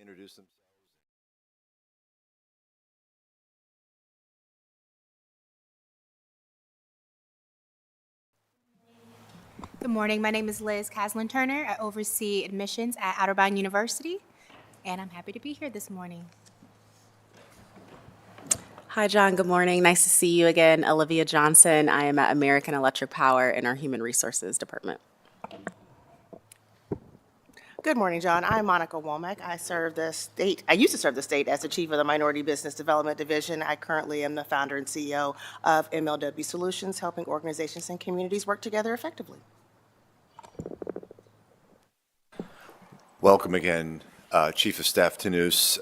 introduce themselves. Good morning. My name is Liz Caslin Turner. I oversee admissions at Otterbein University, and I'm happy to be here this morning. Hi, John. Good morning. Nice to see you again. Olivia Johnson. I am at American Electric Power in our Human Resources Department. Good morning, John. I'm Monica Womack. I used to serve the state as the chief of the Minority Business Development Division. I currently am the founder and CEO of MLW Solutions, helping organizations and communities work together effectively. Welcome again, Chief of Staff Tannous.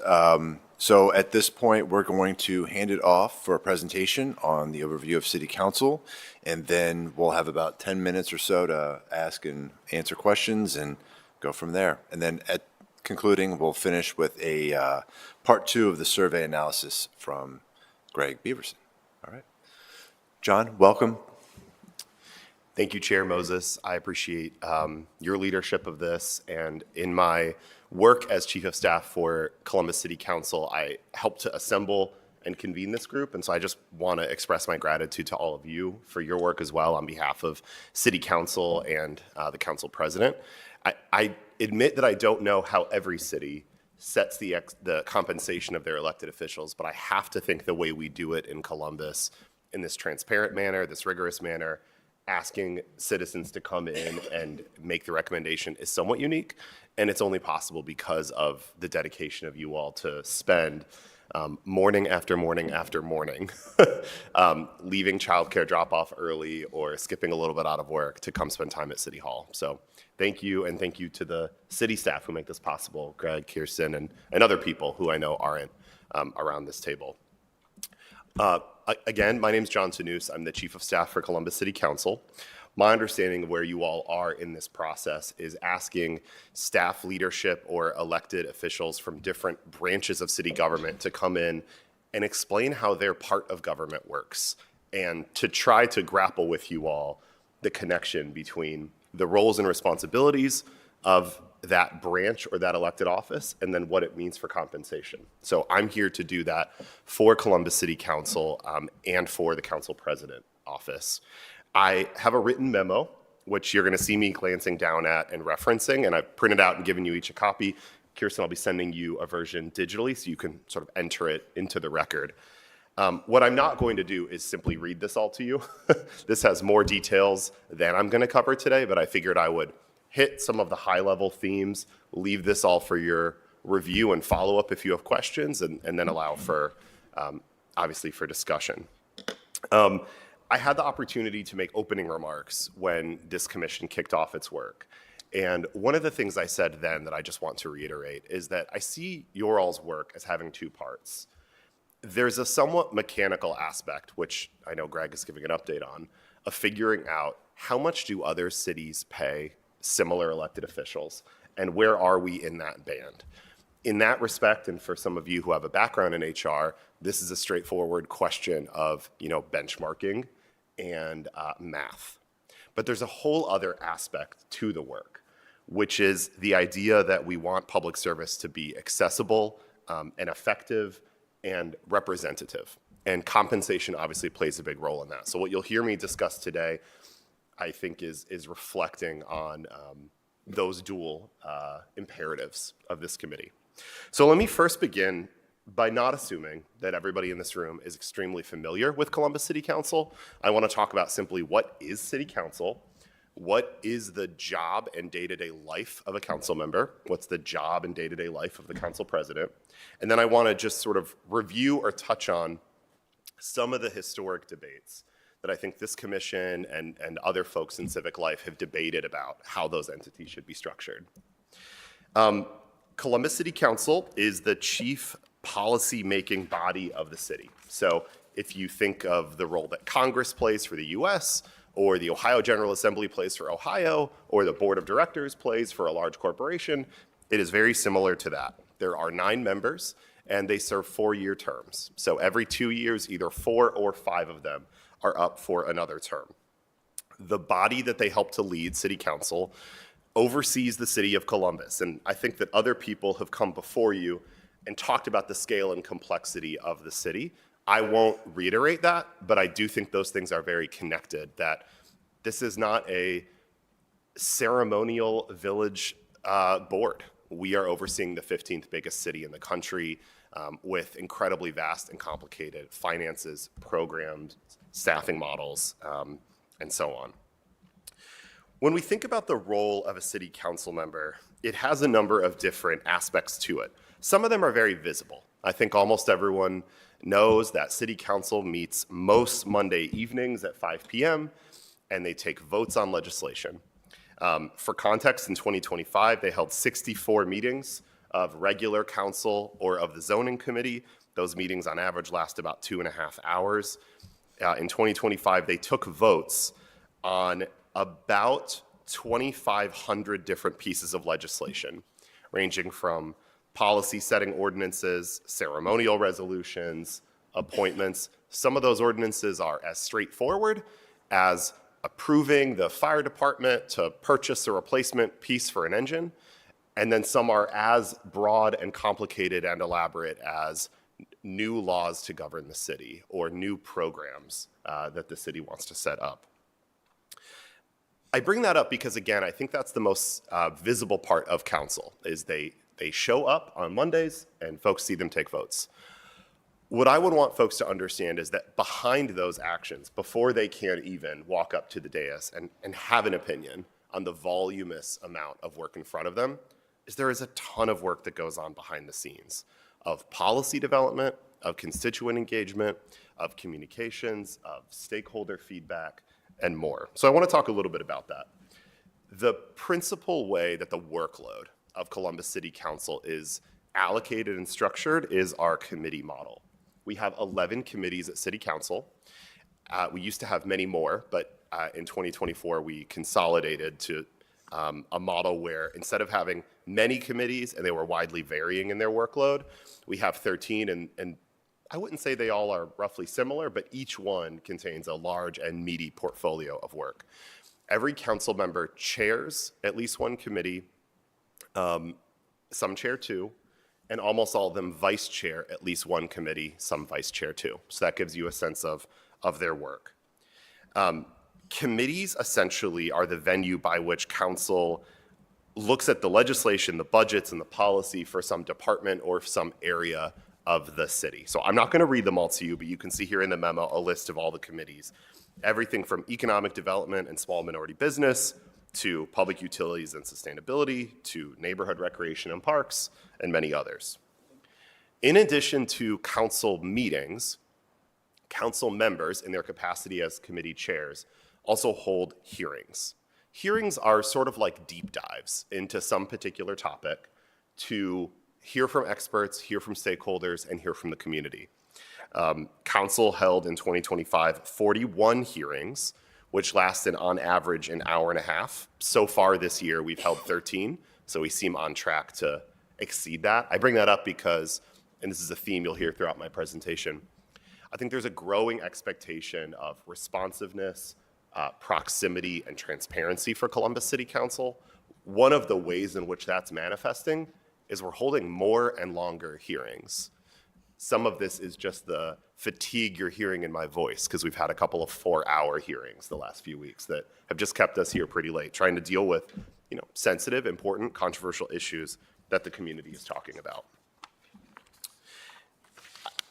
So at this point, we're going to hand it off for a presentation on the overview of City Council, and then we'll have about 10 minutes or so to ask and answer questions and go from there. And then at concluding, we'll finish with a part 2 of the survey analysis from Greg Beaverson. All right. John, welcome. Thank you, Chair Moses. I appreciate your leadership of this. And in my work as Chief of Staff for Columbus City Council, I helped to assemble and convene this group. And so I just want to express my gratitude to all of you for your work as well on behalf of City Council and the Council President. I admit that I don't know how every city sets the compensation of their elected officials, but I have to think the way we do it in Columbus in this transparent manner, this rigorous manner, asking citizens to come in and make the recommendation is somewhat unique, and it's only possible because of the dedication of you all to spend morning after morning after morning leaving childcare drop-off early or skipping a little bit out of work to come spend time at City Hall. So thank you, and thank you to the city staff who make this possible, Greg, Kirsten, and other people who I know aren't around this table. Again, my name is John Tannous. I'm the Chief of Staff for Columbus City Council. My understanding of where you all are in this process is asking staff leadership or elected officials from different branches of city government to come in and explain how their part of government works, and to try to grapple with you all the connection between the roles and responsibilities of that branch or that elected office, and then what it means for compensation. So I'm here to do that for Columbus City Council and for the Council President office. I have a written memo, which you're going to see me glancing down at and referencing, and I've printed out and given you each a copy. Kirsten, I'll be sending you a version digitally so you can sort of enter it into the record. What I'm not going to do is simply read this all to you. This has more details than I'm going to cover today, but I figured I would hit some of the high-level themes, leave this all for your review and follow-up if you have questions, and then allow for, obviously, for discussion. I had the opportunity to make opening remarks when this commission kicked off its work. And one of the things I said then that I just want to reiterate is that I see your all's work as having two parts. There's a somewhat mechanical aspect, which I know Greg is giving an update on, of figuring out how much do other cities pay similar elected officials, and where are we in that band? In that respect, and for some of you who have a background in HR, this is a straightforward question of, benchmarking and math. But there's a whole other aspect to the work, which is the idea that we want public service to be accessible and effective and representative. And compensation obviously plays a big role in that. So what you'll hear me discuss today, I think, is reflecting on those dual imperatives of this committee. So let me first begin by not assuming that everybody in this room is extremely familiar with Columbus City Council. I want to talk about simply what is City Council, what is the job and day-to-day life of a council member, what's the job and day-to-day life of the council president, and then I want to just sort of review or touch on some of the historic debates that I think this commission and other folks in civic life have debated about how those entities should be structured. Columbus City Council is the chief policy-making body of the city. So if you think of the role that Congress plays for the US, or the Ohio General Assembly plays for Ohio, or the Board of Directors plays for a large corporation, it is very similar to that. There are 9 members, and they serve 4-year terms. So every 2 years, either 4 or 5 of them are up for another term. The body that they help to lead, City Council, oversees the city of Columbus. And I think that other people have come before you and talked about the scale and complexity of the city. I won't reiterate that, but I do think those things are very connected, that this is not a ceremonial village board. We are overseeing the 15th biggest city in the country with incredibly vast and complicated finances, programs, staffing models, and so on. When we think about the role of a city council member, it has a number of different aspects to it. Some of them are very visible. I think almost everyone knows that city council meets most Monday evenings at 5 p.m., and they take votes on legislation. For context, in 2025, they held 64 meetings of regular council or of the zoning committee. Those meetings on average last about 2.5 hours. In 2025, they took votes on about 2,500 different pieces of legislation, ranging from policy setting ordinances, ceremonial resolutions, appointments. Some of those ordinances are as straightforward as approving the fire department to purchase a replacement piece for an engine. And then some are as broad and complicated and elaborate as new laws to govern the city or new programs that the city wants to set up. I bring that up because, again, I think that's the most visible part of council, is they show up on Mondays and folks see them take votes. What I would want folks to understand is that behind those actions, before they can even walk up to the dais and have an opinion on the voluminous amount of work in front of them, is there is a ton of work that goes on behind the scenes of policy development, of constituent engagement, of communications, of stakeholder feedback, and more. So I want to talk a little bit about that. The principal way that the workload of Columbus City Council is allocated and structured is our committee model. We have 11 committees at City Council. We used to have many more, but in 2024, we consolidated to a model where instead of having many committees and they were widely varying in their workload, we have 13, and I wouldn't say they all are roughly similar, but each one contains a large and meaty portfolio of work. Every council member chairs at least one committee, some chair two, and almost all of them vice chair at least one committee, some vice chair two. So that gives you a sense of their work. Committees essentially are the venue by which council looks at the legislation, the budgets, and the policy for some department or some area of the city. So I'm not going to read them all to you, but you can see here in the memo a list of all the committees. Everything from economic development and small minority business to public utilities and sustainability to neighborhood recreation and parks and many others. In addition to council meetings, council members in their capacity as committee chairs also hold hearings. Hearings are sort of like deep dives into some particular topic to hear from experts, hear from stakeholders, and hear from the community. Council held in 2025 41 hearings, which lasted on average an hour and a half. So far this year, we've held 13, so we seem on track to exceed that. I bring that up because, and this is a theme you'll hear throughout my presentation, I think there's a growing expectation of responsiveness, proximity, and transparency for Columbus City Council. One of the ways in which that's manifesting is we're holding more and longer hearings. Some of this is just the fatigue you're hearing in my voice because we've had a couple of 4-hour hearings the last few weeks that have just kept us here pretty late trying to deal with, sensitive, important, controversial issues that the community is talking about.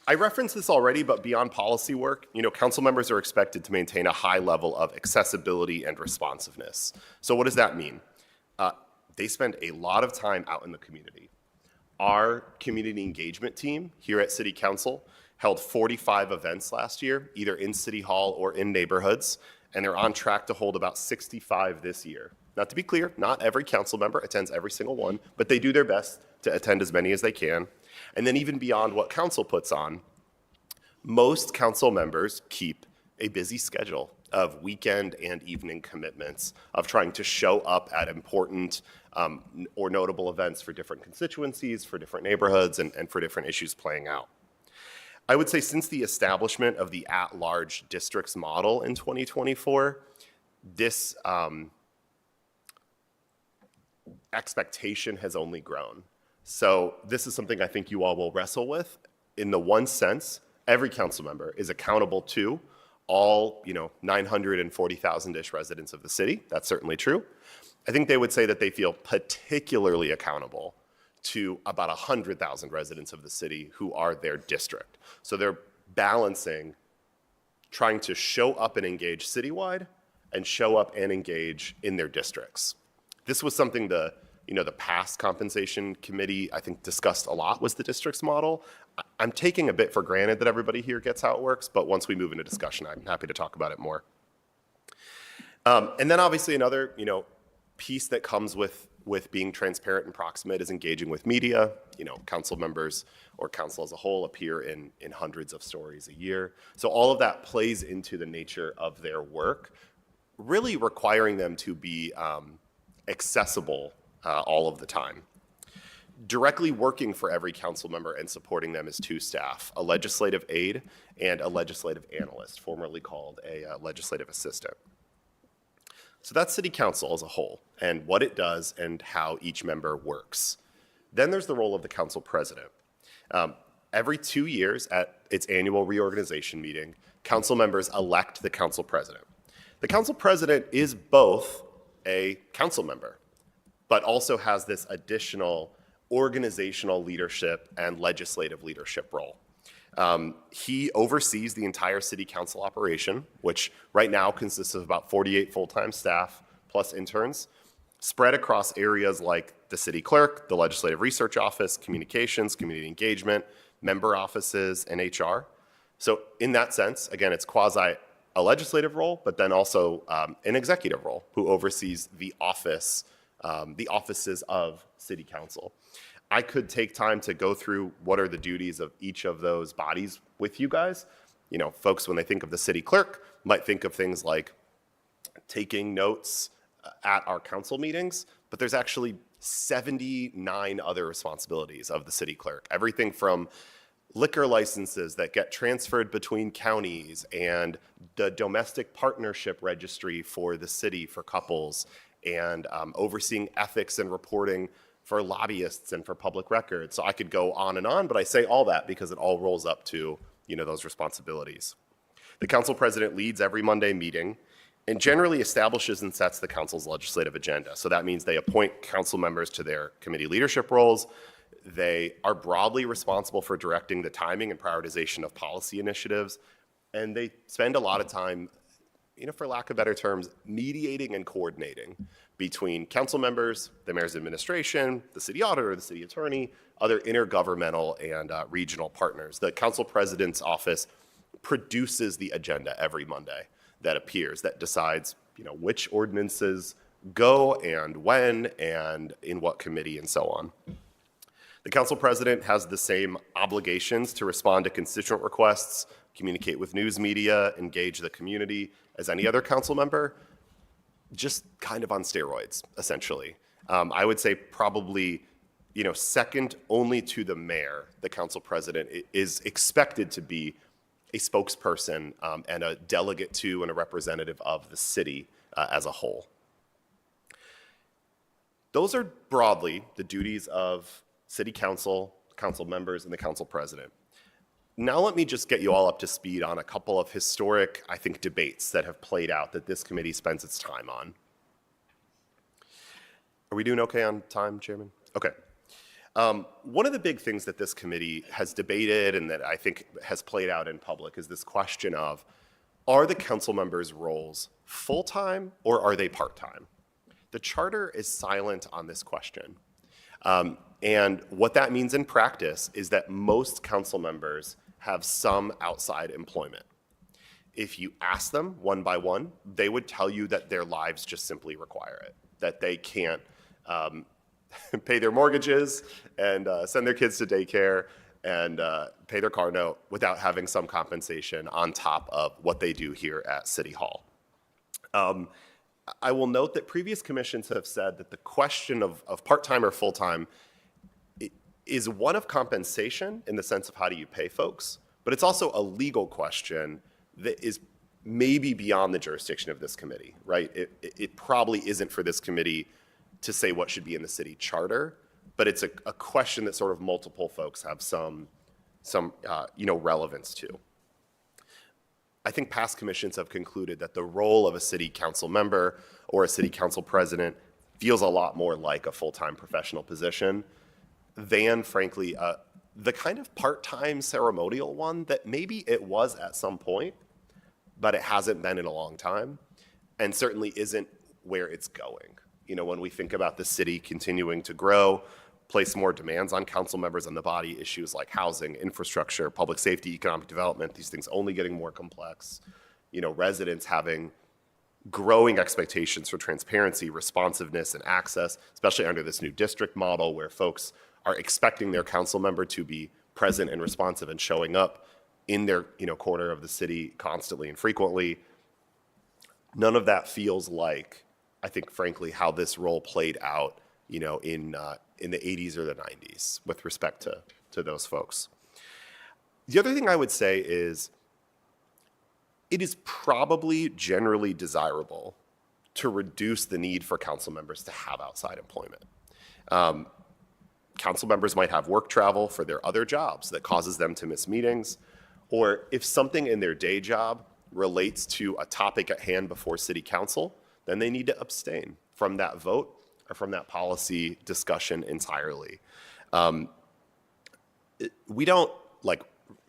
I referenced this already, but beyond policy work, council members are expected to maintain a high level of accessibility and responsiveness. So what does that mean? They spend a lot of time out in the community. Our community engagement team here at City Council held 45 events last year, either in City Hall or in neighborhoods, and they're on track to hold about 65 this year. Now, to be clear, not every council member attends every single one, but they do their best to attend as many as they can. And then even beyond what council puts on, most council members keep a busy schedule of weekend and evening commitments of trying to show up at important or notable events for different constituencies, for different neighborhoods, and for different issues playing out. I would say since the establishment of the at-large districts model in 2024, this expectation has only grown. So this is something I think you all will wrestle with. In the one sense, every council member is accountable to all, 940,000-ish residents of the city. That's certainly true. I think they would say that they feel particularly accountable to about 100,000 residents of the city who are their district. So they're balancing trying to show up and engage citywide and show up and engage in their districts. This was something the past compensation committee, I think, discussed a lot, was the districts model. I'm taking a bit for granted that everybody here gets how it works, but once we move into discussion, I'm happy to talk about it more. And then obviously another, piece that comes with being transparent and proximate is engaging with media. Council members or council as a whole appear in hundreds of stories a year. So all of that plays into the nature of their work, really requiring them to be accessible all of the time. Directly working for every council member and supporting them is two staff, a legislative aide and a legislative analyst, formerly called a legislative assistant. So that's city council as a whole and what it does and how each member works. Then there's the role of the council president. Every 2 years at its annual reorganization meeting, council members elect the council president. The council president is both a council member, but also has this additional organizational leadership and legislative leadership role. He oversees the entire city council operation, which right now consists of about 48 full-time staff plus interns, spread across areas like the city clerk, the legislative research office, communications, community engagement, member offices, and HR. So in that sense, again, it's quasi a legislative role, but then also an executive role who oversees the offices of city council. I could take time to go through what are the duties of each of those bodies with you guys. Folks, when they think of the city clerk, might think of things like taking notes at our council meetings, but there's actually 79 other responsibilities of the city clerk. Everything from liquor licenses that get transferred between counties and the domestic partnership registry for the city for couples and overseeing ethics and reporting for lobbyists and for public records. So I could go on, but I say all that because it all rolls up to, those responsibilities. The council president leads every Monday meeting and generally establishes and sets the council's legislative agenda. So that means they appoint council members to their committee leadership roles. They are broadly responsible for directing the timing and prioritization of policy initiatives. And they spend a lot of time, for lack of better terms, mediating and coordinating between council members, the mayor's administration, the city auditor, the city attorney, other intergovernmental and regional partners. The council president's office produces the agenda every Monday that appears, that decides, which ordinances go and when and in what committee and so on. The council president has the same obligations to respond to constituent requests, communicate with news media, engage the community as any other council member, just kind of on steroids, essentially. I would say probably, second only to the mayor, the council president is expected to be a spokesperson and a delegate to and a representative of the city as a whole. Those are broadly the duties of city council, council members, and the council president. Now let me just get you all up to speed on a couple of historic, I think, debates that have played out that this committee spends its time on. Are we doing okay on time, Chairman? Okay. One of the big things that this committee has debated and that I think has played out in public is this question of, are the council members' roles full-time or are they part-time? The charter is silent on this question. And what that means in practice is that most council members have some outside employment. If you ask them one by one, they would tell you that their lives just simply require it, that they can't pay their mortgages and send their kids to daycare and pay their car note without having some compensation on top of what they do here at City Hall. I will note that previous commissions have said that the question of part-time or full-time is one of compensation in the sense of how do you pay folks, but it's also a legal question that is maybe beyond the jurisdiction of this committee, right? It probably isn't for this committee to say what should be in the city charter, but it's a question that sort of multiple folks have some relevance to. I think past commissions have concluded that the role of a city council member or a city council president feels a lot more like a full-time professional position than, frankly, the kind of part-time ceremonial one that maybe it was at some point, but it hasn't been in a long time, and certainly isn't where it's going. You know, when we think about the city continuing to grow, place more demands on council members and the body, issues like housing, infrastructure, public safety, economic development, these things only getting more complex, you know, residents having growing expectations for transparency, responsiveness, and access, especially under this new district model where folks are expecting their council member to be present and responsive and showing up in their, you know, corner of the city constantly and frequently. None of that feels like, I think, frankly, how this role played out, you know, in the 80s or the 90s with respect to those folks. The other thing I would say is it is probably generally desirable to reduce the need for council members to have outside employment. Council members might have work travel for their other jobs that causes them to miss meetings, or if something in their day job relates to a topic at hand before city council, then they need to abstain from that vote or from that policy discussion entirely. We don't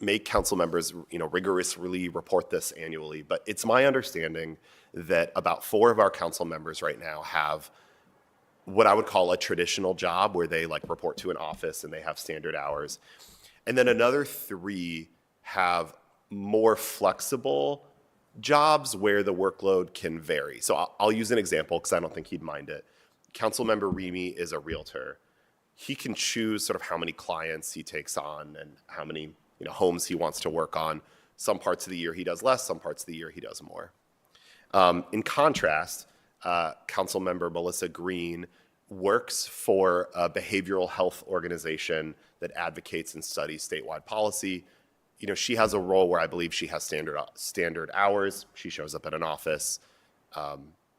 make council members, you know, rigorously report this annually, but it's my understanding that about 4 of our council members right now have what I would call a traditional job where they report to an office and they have standard hours. And then another 3 have more flexible jobs where the workload can vary. So I'll use an example because I don't think he'd mind it. Councilmember Remy is a realtor. He can choose sort of how many clients he takes on and how many, you know, homes he wants to work on. Some parts of the year he does less, some parts of the year he does more. In contrast, Councilmember Melissa Green works for a behavioral health organization that advocates and studies statewide policy. You know, she has a role where I believe she has standard hours. She shows up at an office.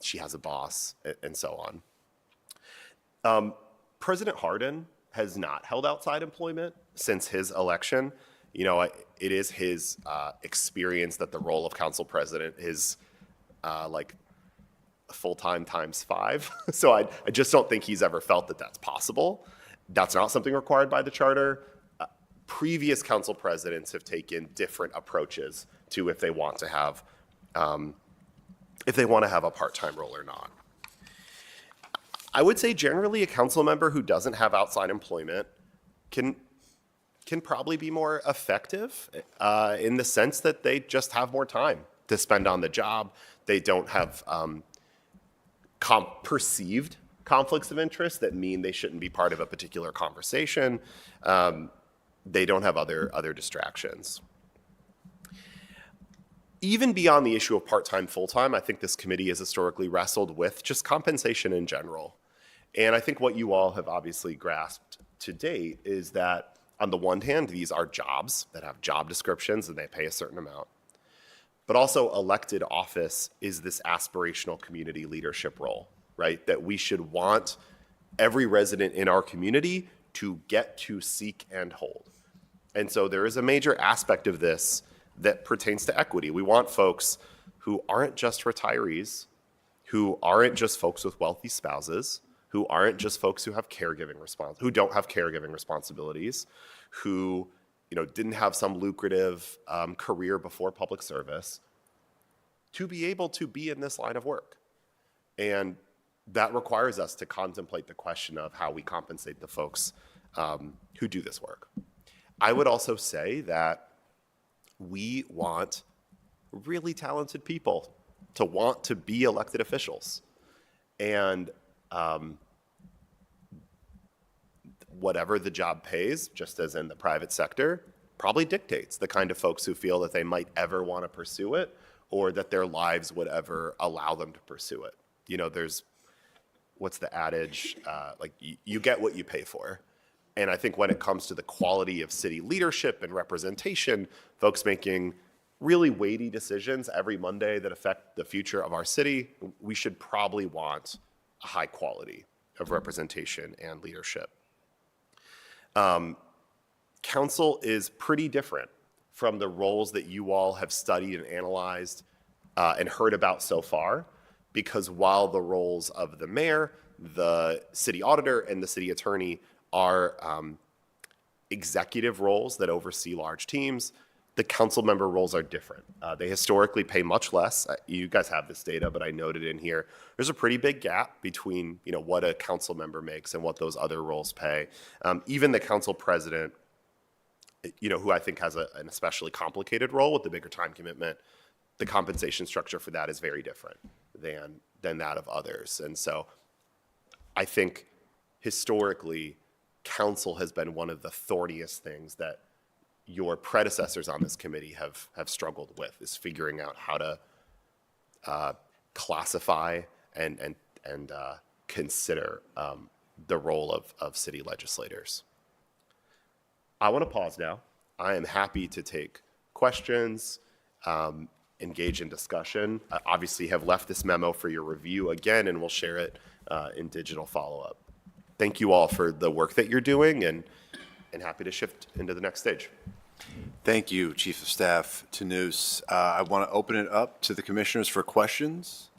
She has a boss, and so on. President Hardin has not held outside employment since his election. You know, it is his experience that the role of council president is full-time times 5. So I just don't think he's ever felt that that's possible. That's not something required by the charter. Previous council presidents have taken different approaches to if they want to have a part-time role or not. I would say generally a council member who doesn't have outside employment can probably be more effective in the sense that they just have more time to spend on the job. They don't have perceived conflicts of interest that mean they shouldn't be part of a particular conversation. They don't have other distractions. Even beyond the issue of part-time, full-time, I think this committee has historically wrestled with just compensation in general. And I think what you all have obviously grasped to date is that on the one hand, these are jobs that have job descriptions and they pay a certain amount. But also elected office is this aspirational community leadership role, right? That we should want every resident in our community to get to seek and hold. And so there is a major aspect of this that pertains to equity. We want folks who aren't just retirees, who aren't just folks with wealthy spouses, who aren't just folks who have who don't have caregiving responsibilities, who, you know, didn't have some lucrative career before public service, to be able to be in this line of work. And that requires us to contemplate the question of how we compensate the folks who do this work. I would also say that we want really talented people to want to be elected officials. And whatever the job pays, just as in the private sector, probably dictates the kind of folks who feel that they might ever want to pursue it or that their lives would ever allow them to pursue it. You know, there's, what's the adage? You get what you pay for. And I think when it comes to the quality of city leadership and representation, folks making really weighty decisions every Monday that affect the future of our city, we should probably want a high quality of representation and leadership. Council is pretty different from the roles that you all have studied and analyzed and heard about so far, because while the roles of the mayor, the city auditor, and the city attorney are executive roles that oversee large teams, the council member roles are different. They historically pay much less. You guys have this data, but I noted in here, there's a pretty big gap between what a council member makes and what those other roles pay. Even the council president, who I think has an especially complicated role with the bigger time commitment, the compensation structure for that is very different than that of others. And so I think historically, council has been one of the thorniest things that your predecessors on this committee have struggled with, is figuring out how to classify and consider the role of city legislators. I want to pause now. I am happy to take questions, engage in discussion. I obviously have left this memo for your review again, and we'll share it in digital follow-up. Thank you all for the work that you're doing, and happy to shift into the next stage. Thank you, Chief of Staff Tanous. I want to open it up to the commissioners for questions.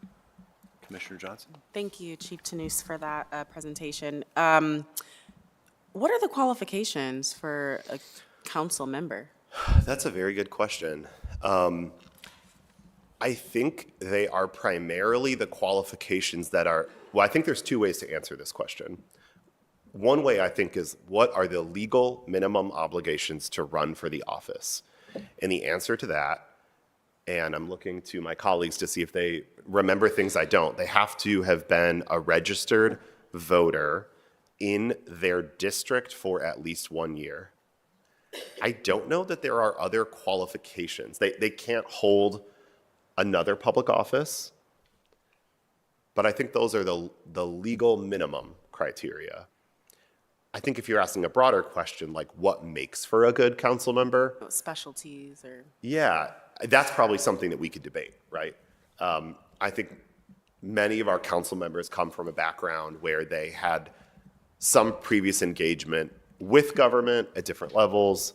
Commissioner Johnson? Thank you, Chief Tanous, for that presentation. What are the qualifications for a council member? That's a very good question. I think they are primarily the qualifications that are, well, I think there's two ways to answer this question. One way I think is, what are the legal minimum obligations to run for the office? And the answer to that, and I'm looking to my colleagues to see if they remember things I don't, they have to have been a registered voter in their district for at least 1 year. I don't know that there are other qualifications. They can't hold another public office, but I think those are the legal minimum criteria. I think if you're asking a broader question, like what makes for a good council member, Specialties or? yeah, that's probably something that we could debate, right? I think many of our council members come from a background where they had some previous engagement with government at different levels,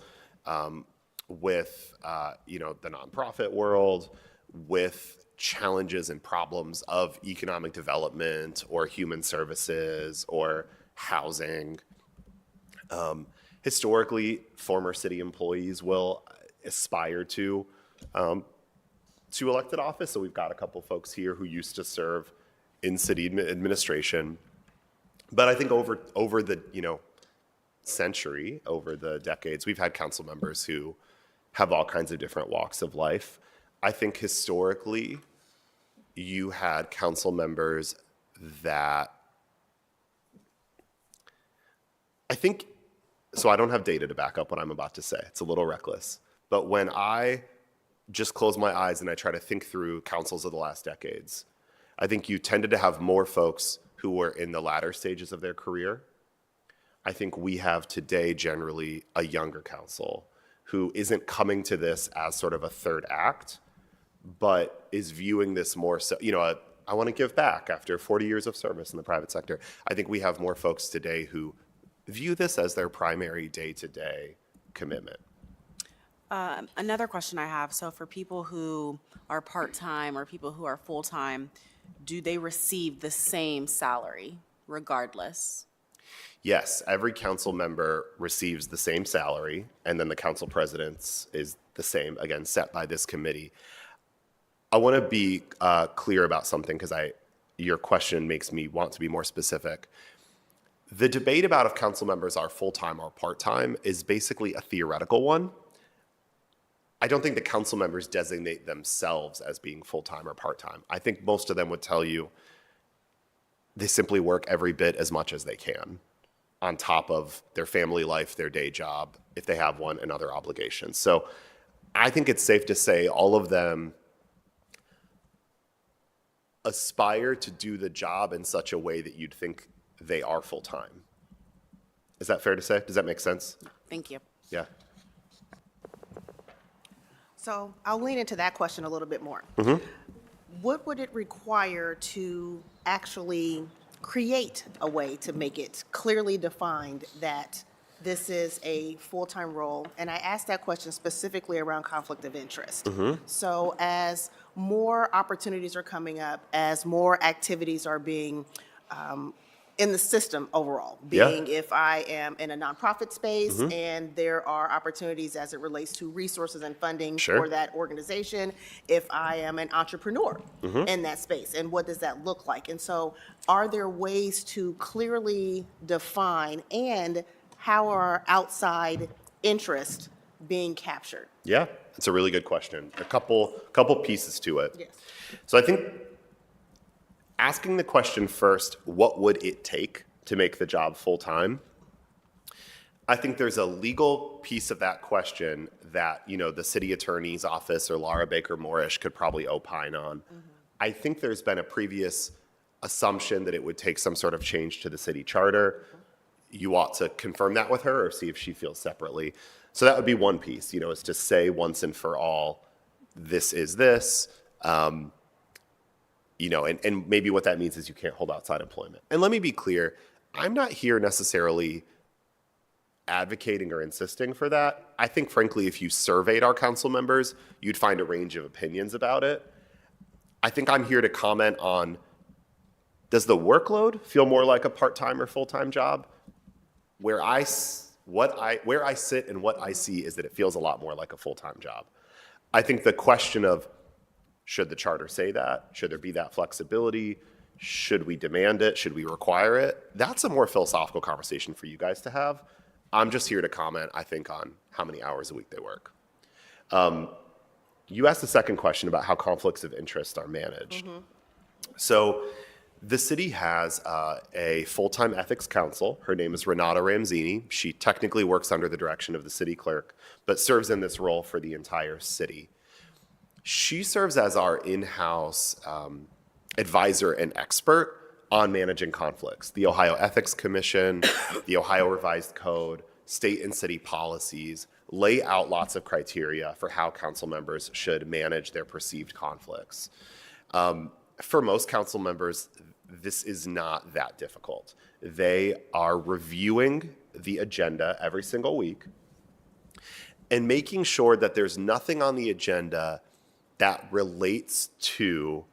with the nonprofit world, with challenges and problems of economic development or human services or housing. Historically, former city employees will aspire to elected office. So we've got a couple folks here who used to serve in city administration. But I think over the century, over the decades, we've had council members who have all kinds of different walks of life. I think historically, you had council members that so I don't have data to back up what I'm about to say. It's a little reckless. But when I just close my eyes and I try to think through councils of the last decades, I think you tended to have more folks who were in the latter stages of their career. I think we have today generally a younger council who isn't coming to this as sort of a third act, but is viewing this more so, I want to give back after 40 years of service in the private sector. I think we have more folks today who view this as their primary day-to-day commitment. Another question I have, so for people who are part-time or people who are full-time, do they receive the same salary regardless? Yes, every council member receives the same salary, and then the council president's is the same, again, set by this committee. I want to be clear about something because your question makes me want to be more specific. The debate about if council members are full-time or part-time is basically a theoretical one. I don't think the council members designate themselves as being full-time or part-time. I think most of them would tell you they simply work every bit as much as they can on top of their family life, their day job, if they have one, and other obligations. So I think it's safe to say all of them aspire to do the job in such a way that you'd think they are full-time. Is that fair to say? Does that make sense? Thank you. Yeah. So I'll lean into that question a little bit more. What would it require to actually create a way to make it clearly defined that this is a full-time role. And I asked that question specifically around conflict of interest. So as more opportunities are coming up, as more activities are being in the system overall, Yeah. being if I am in a nonprofit space and there are opportunities as it relates to resources and funding Sure. for that organization, if I am an entrepreneur in that space, and what does that look like? And so are there ways to clearly define, and how are outside interests being captured? Yeah, that's a really good question. A couple pieces to it. Yes. So I think asking the question first, what would it take to make the job full-time? I think there's a legal piece of that question that, the city attorney's office or Laura Baker Morrish could probably opine on. I think there's been a previous assumption that it would take some sort of change to the city charter. You ought to confirm that with her or see if she feels separately. So that would be one piece, is to say once and for all, this is this. And maybe what that means is you can't hold outside employment. And let me be clear, I'm not here necessarily advocating or insisting for that. I think, frankly, if you surveyed our council members, you'd find a range of opinions about it. I think I'm here to comment on, does the workload feel more like a part-time or full-time job? Where I sit and what I see is that it feels a lot more like a full-time job. I think the question of, should the charter say that? Should there be that flexibility? Should we demand it? Should we require it? That's a more philosophical conversation for you guys to have. I'm just here to comment, I think, on how many hours a week they work. You asked the second question about how conflicts of interest are managed. So the city has a full-time ethics counsel. Her name is Renata Ramzini. She technically works under the direction of the city clerk, but serves in this role for the entire city. She serves as our in-house advisor and expert on managing conflicts. The Ohio Ethics Commission, the Ohio Revised Code, state and city policies lay out lots of criteria for how council members should manage their perceived conflicts. For most council members, this is not that difficult. They are reviewing the agenda every single week and making sure that there's nothing on the agenda that relates to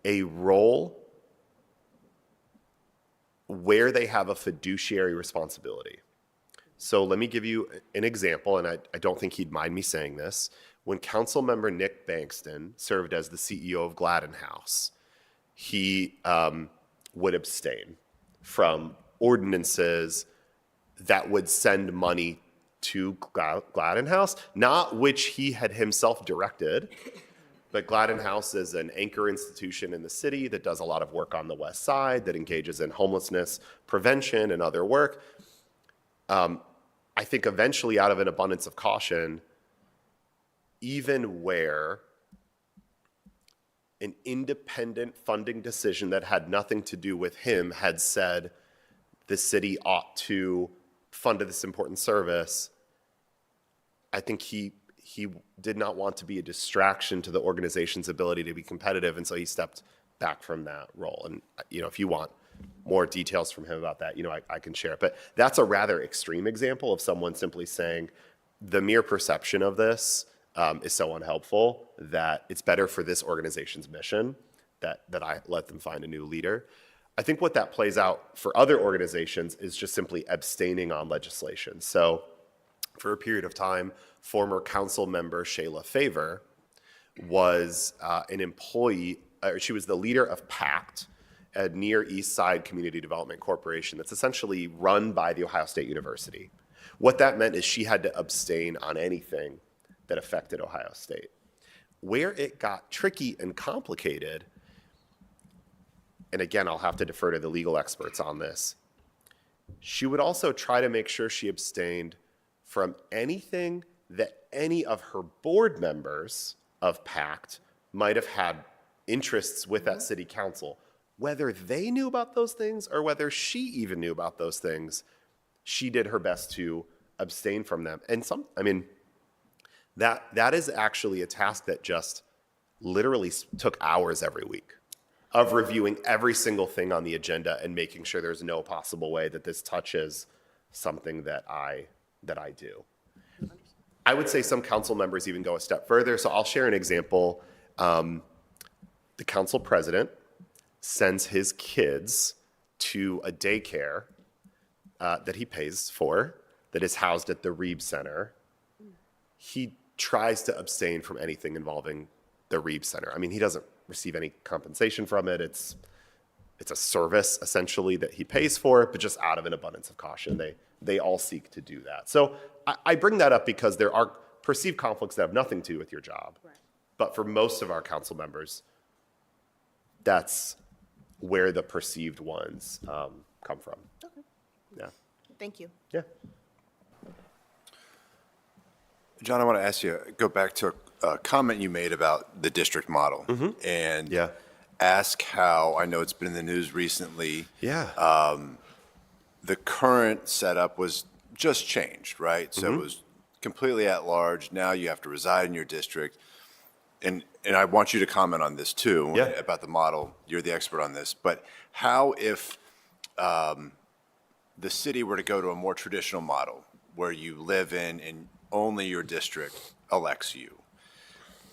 a role where they have a fiduciary responsibility. So let me give you an example, and I don't think he'd mind me saying this. When Councilmember Nick Bankston served as the CEO of Gladden House, he would abstain from ordinances that would send money to Gladden House, not which he had himself directed, but Gladden House is an anchor institution in the city that does a lot of work on the west side, that engages in homelessness prevention and other work. I think eventually, out of an abundance of caution, even where an independent funding decision that had nothing to do with him had said the city ought to fund this important service, I think he did not want to be a distraction to the organization's ability to be competitive, and so he stepped back from that role. And if you want more details from him about that, I can share it. But that's a rather extreme example of someone simply saying the mere perception of this is so unhelpful that it's better for this organization's mission that I let them find a new leader. I think what that plays out for other organizations is just simply abstaining on legislation. So for a period of time, former council member Shayla Favor was an employee, she was the leader of PACT, a Near East Side Community Development Corporation that's essentially run by The Ohio State University. What that meant is she had to abstain on anything that affected Ohio State. Where it got tricky and complicated, and again, I'll have to defer to the legal experts on this, she would also try to make sure she abstained from anything that any of her board members of PACT might have had interests with at city council. Whether they knew about those things or whether she even knew about those things, she did her best to abstain from them. And that is actually a task that just literally took hours every week. of reviewing every single thing on the agenda and making sure there's no possible way that this touches something that I do. I would say some council members even go a step further. So I'll share an example. The council president sends his kids to a daycare that he pays for that is housed at the Reeb Center. He tries to abstain from anything involving the Reeb Center. I mean, he doesn't receive any compensation from it. It's a service essentially that he pays for, but just out of an abundance of caution, they all seek to do that. So I bring that up because there are perceived conflicts that have nothing to do with your job. Right. But for most of our council members, that's where the perceived ones come from. Okay. Yeah. Thank you. Yeah. John, I want to ask you, go back to a comment you made about the district model and Yeah. ask how, I know it's been in the news recently, Yeah. the current setup was just changed, right? So it was completely at large. Now you have to reside in your district. And I want you to comment on this too, Yeah. about the model. You're the expert on this. But how if the city were to go to a more traditional model where you live in and only your district elects you?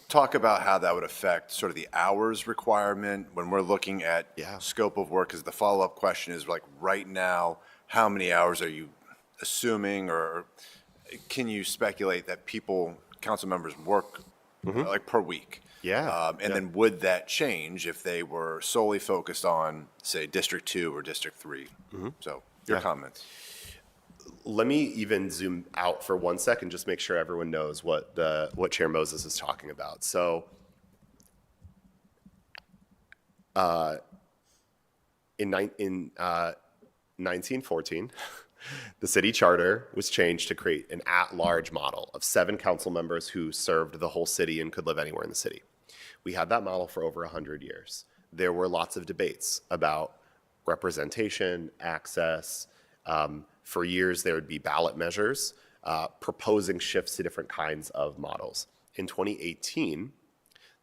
Talk about how that would affect sort of the hours requirement when we're looking at scope of work, because the follow-up question is like, right now, how many hours are you assuming, or can you speculate that council members work like per week? Yeah. And then would that change if they were solely focused on, say, District 2 or District 3? So your comments. Let me even zoom out for 1 second, just make sure everyone knows what Chair Moses is talking about. So in 1914, the city charter was changed to create an at-large model of 7 council members who served the whole city and could live anywhere in the city. We had that model for over 100 years. There were lots of debates about representation, access. For years, there would be ballot measures proposing shifts to different kinds of models. In 2018,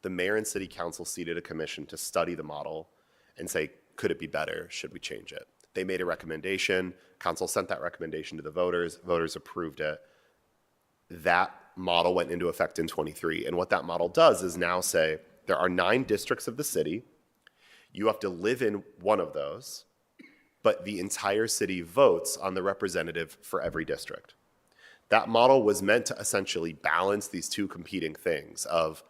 the mayor and city council seated a commission to study the model and say, could it be better? Should we change it? They made a recommendation. Council sent that recommendation to the voters. Voters approved it. That model went into effect in 23. And what that model does is now say there are 9 districts of the city. You have to live in one of those, but the entire city votes on the representative for every district. That model was meant to essentially balance these two competing things of,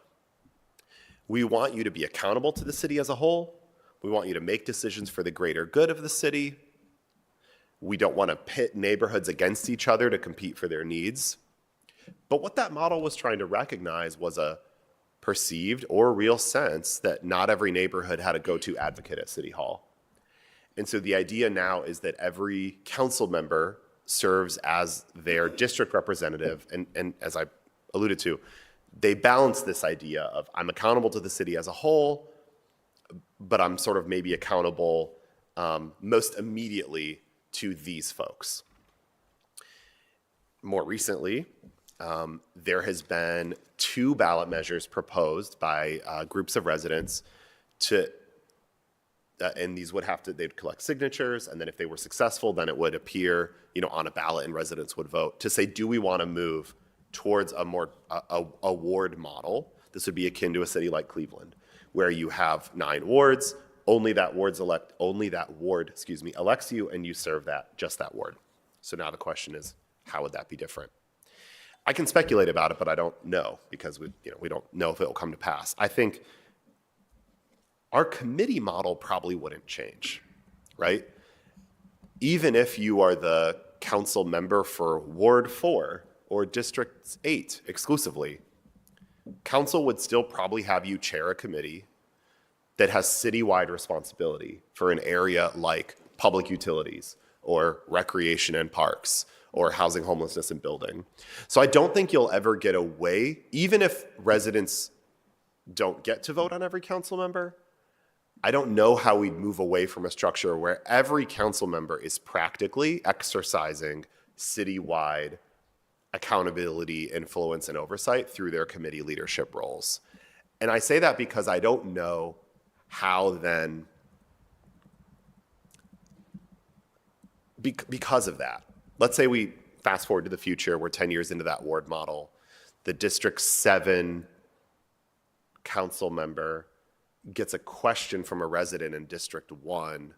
we want you to be accountable to the city as a whole. We want you to make decisions for the greater good of the city. We don't want to pit neighborhoods against each other to compete for their needs. But what that model was trying to recognize was a perceived or real sense that not every neighborhood had a go-to advocate at City Hall. And so the idea now is that every council member serves as their district representative. And as I alluded to, they balance this idea of I'm accountable to the city as a whole, but I'm sort of maybe accountable most immediately to these folks. More recently, there has been 2 ballot measures proposed by groups of residents to and these would they'd collect signatures, and then if they were successful, then it would appear, on a ballot and residents would vote to say, do we want to move towards a more a ward model? This would be akin to a city like Cleveland, where you have 9 wards, only that ward elects you, and you serve just that ward. So now the question is, how would that be different? I can speculate about it, but I don't know, because we don't know if it will come to pass. I think our committee model probably wouldn't change, right? Even if you are the council member for Ward 4 or District 8 exclusively, council would still probably have you chair a committee that has citywide responsibility for an area like public utilities or recreation and parks or housing, homelessness, and building. So I don't think you'll ever get away, even if residents don't get to vote on every council member, I don't know how we'd move away from a structure where every council member is practically exercising citywide accountability, influence, and oversight through their committee leadership roles. And I say that because I don't know how then, because of that, let's say we fast forward to the future, we're 10 years into that ward model, the District 7 council member gets a question from a resident in District 1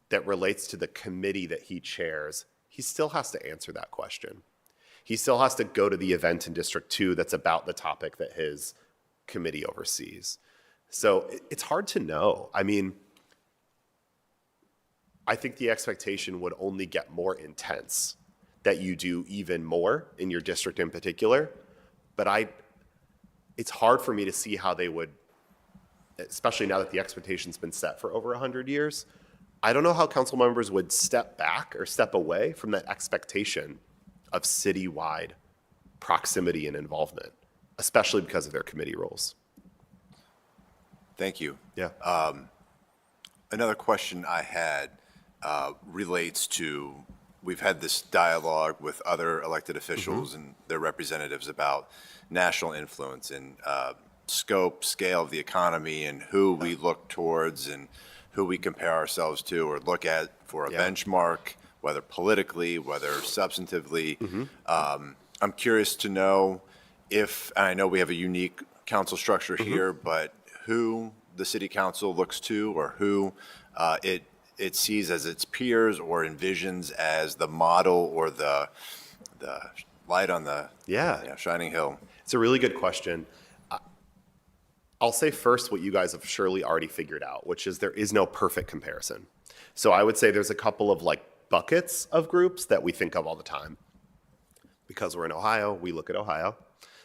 that relates to the committee that he chairs, he still has to answer that question. He still has to go to the event in District 2 that's about the topic that his committee oversees. So it's hard to know. I mean, I think the expectation would only get more intense that you do even more in your district in particular. But it's hard for me to see how they would, especially now that the expectation's been set for over 100 years, I don't know how council members would step back or step away from that expectation of citywide proximity and involvement, especially because of their committee roles. Thank you. Yeah. Another question I had relates to, we've had this dialogue with other elected officials and their representatives about national influence and scope, scale of the economy and who we look towards and who we compare ourselves to or look at for a benchmark, whether politically, whether substantively. I'm curious to know if, and I know we have a unique council structure here, but who the city council looks to or who it sees as its peers or envisions as the model or the light on the shining hill. It's a really good question. I'll say first what you guys have surely already figured out, which is there is no perfect comparison. So I would say there's a couple of like buckets of groups that we think of all the time. Because we're in Ohio, we look at Ohio.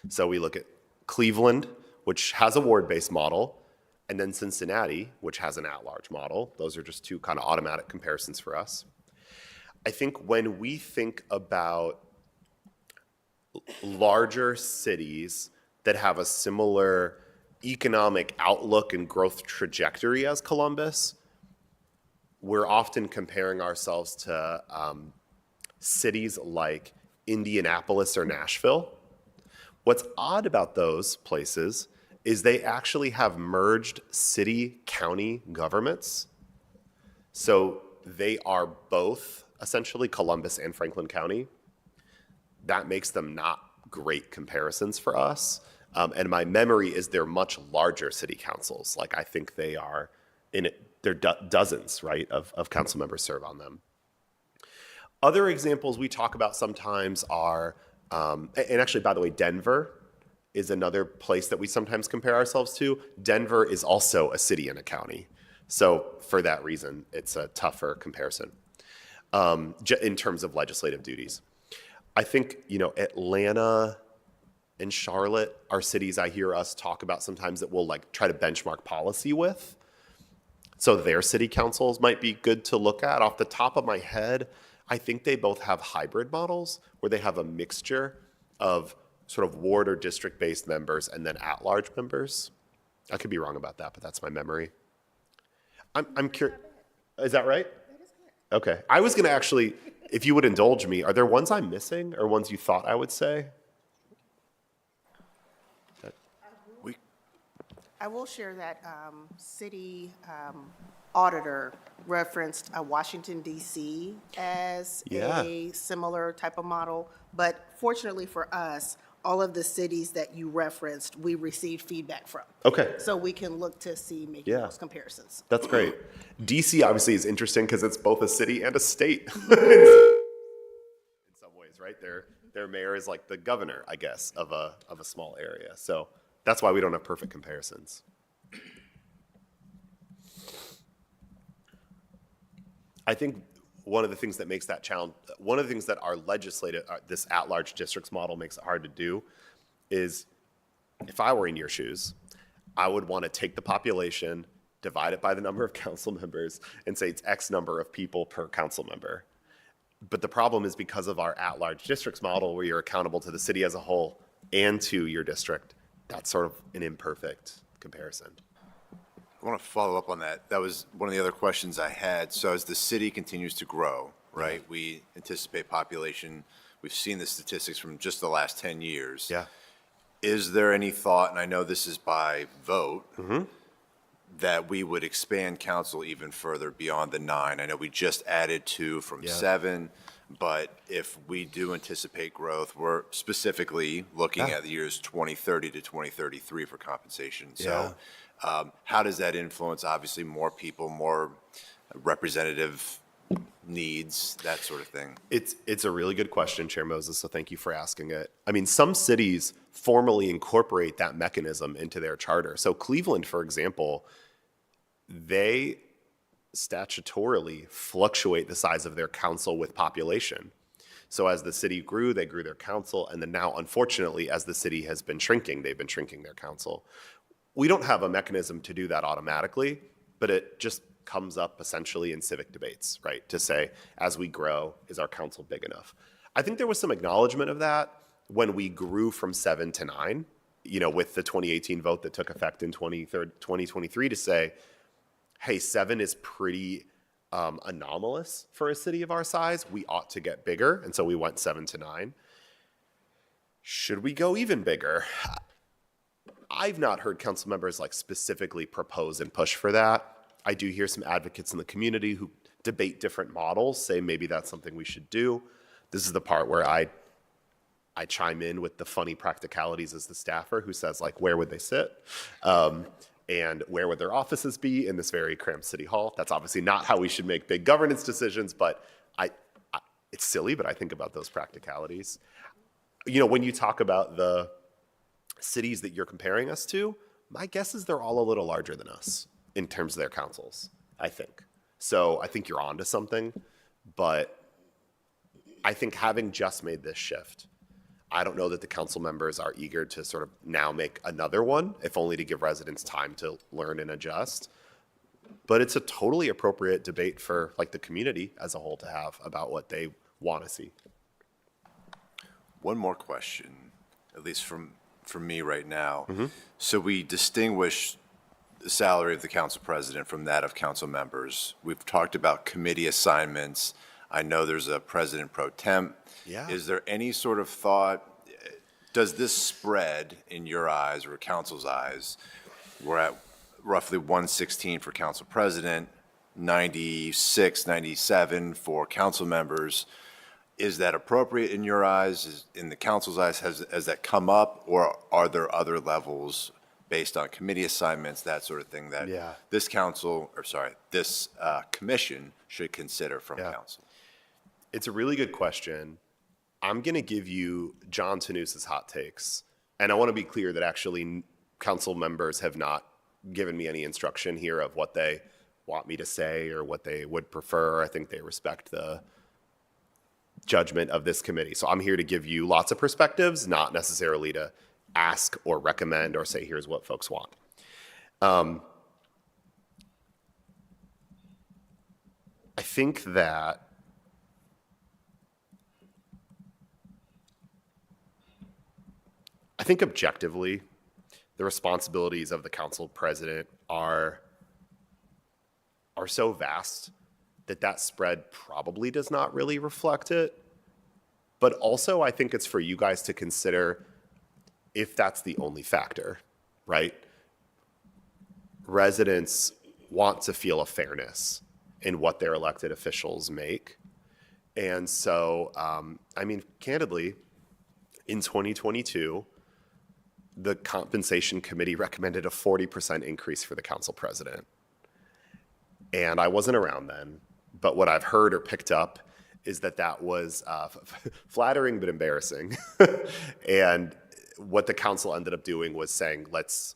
So we look at Cleveland, which has a ward-based model, and then Cincinnati, which has an at-large model. Those are just two kind of automatic comparisons for us. I think when we think about larger cities that have a similar economic outlook and growth trajectory as Columbus, we're often comparing ourselves to cities like Indianapolis or Nashville. What's odd about those places is they actually have merged city-county governments. So they are both essentially Columbus and Franklin County. That makes them not great comparisons for us. And my memory is they're much larger city councils. Like I think they are they're dozens, right, of council members serve on them. Other examples we talk about sometimes are, and actually, by the way, Denver is another place that we sometimes compare ourselves to. Denver is also a city and a county. So for that reason, it's a tougher comparison in terms of legislative duties. I think, Atlanta and Charlotte are cities I hear us talk about sometimes that we'll like try to benchmark policy with. So their city councils might be good to look at. Off the top of my head, I think they both have hybrid models where they have a mixture of sort of ward or district-based members and then at-large members. I could be wrong about that, but that's my memory. I'm curious. Is that right? That is correct. Okay. I was going to actually, if you would indulge me, are there ones I'm missing or ones you thought I would say? I will share that city auditor referenced Washington, D.C. as a similar type of model. But fortunately for us, all of the cities that you referenced, we received feedback from. Okay. So we can look to see making those comparisons. That's great. DC obviously is interesting because it's both a city and a state in some ways, right? Their mayor is like the governor, I guess, of a small area. So that's why we don't have perfect comparisons. I think one of the things that makes that challenge, one of the things that our legislative, this at-large districts model makes it hard to do is, if I were in your shoes, I would want to take the population, divide it by the number of council members, and say it's X number of people per council member. But the problem is because of our at-large districts model, where you're accountable to the city as a whole and to your district, that's sort of an imperfect comparison. I want to follow up on that. That was one of the other questions I had. So as the city continues to grow, right, we anticipate population, we've seen the statistics from just the last 10 years. Yeah. Is there any thought, and I know this is by vote, that we would expand council even further beyond the 9. I know we just added 2 from 7, but if we do anticipate growth, we're specifically looking at the years 2030 to 2033 for compensation. So how does that influence, obviously, more people, more representative needs, that sort of thing? It's a really good question, Chair Moses, so thank you for asking it. I mean, some cities formally incorporate that mechanism into their charter. So Cleveland, for example, they statutorily fluctuate the size of their council with population. So as the city grew, they grew their council, and then now, unfortunately, as the city has been shrinking, they've been shrinking their council. We don't have a mechanism to do that automatically, but it just comes up essentially in civic debates, right? To say, as we grow, is our council big enough? I think there was some acknowledgement of that when we grew from 7 to 9, with the 2018 vote that took effect in 2023 to say, hey, 7 is pretty anomalous for a city of our size. We ought to get bigger, and so we went 7 to 9. Should we go even bigger? I've not heard council members specifically propose and push for that. I do hear some advocates in the community who debate different models, say maybe that's something we should do. This is the part where I chime in with the funny practicalities as the staffer who says, where would they sit? And where would their offices be in this very cramped city hall? That's obviously not how we should make big governance decisions, but it's silly, but I think about those practicalities. When you talk about the cities that you're comparing us to, my guess is they're all a little larger than us in terms of their councils, I think. So I think you're onto something, but I think having just made this shift, I don't know that the council members are eager to sort of now make another one, if only to give residents time to learn and adjust. But it's a totally appropriate debate for the community as a whole to have about what they want to see. One more question, at least from me right now. So we distinguish the salary of the council president from that of council members. We've talked about committee assignments. I know there's a president pro temp. Yeah. Is there any sort of thought, does this spread in your eyes or council's eyes? We're at roughly 116 for council president, 96, 97 for council members. Is that appropriate in your eyes? In the council's eyes, has that come up, or are there other levels based on committee assignments, that sort of thing that this commission should consider from council? It's a really good question. I'm going to give you John Tanousa's hot takes. And I want to be clear that actually council members have not given me any instruction here of what they want me to say or what they would prefer. I think they respect the judgment of this committee. So I'm here to give you lots of perspectives, not necessarily to ask or recommend or say, here's what folks want. I think that objectively, the responsibilities of the council president are so vast that spread probably does not really reflect it. But also, I think it's for you guys to consider if that's the only factor, right? Residents want to feel a fairness in what their elected officials make. And so, candidly, in 2022, the compensation committee recommended a 40% increase for the council president. And I wasn't around then, but what I've heard or picked up is that was flattering but embarrassing. And what the council ended up doing was saying, let's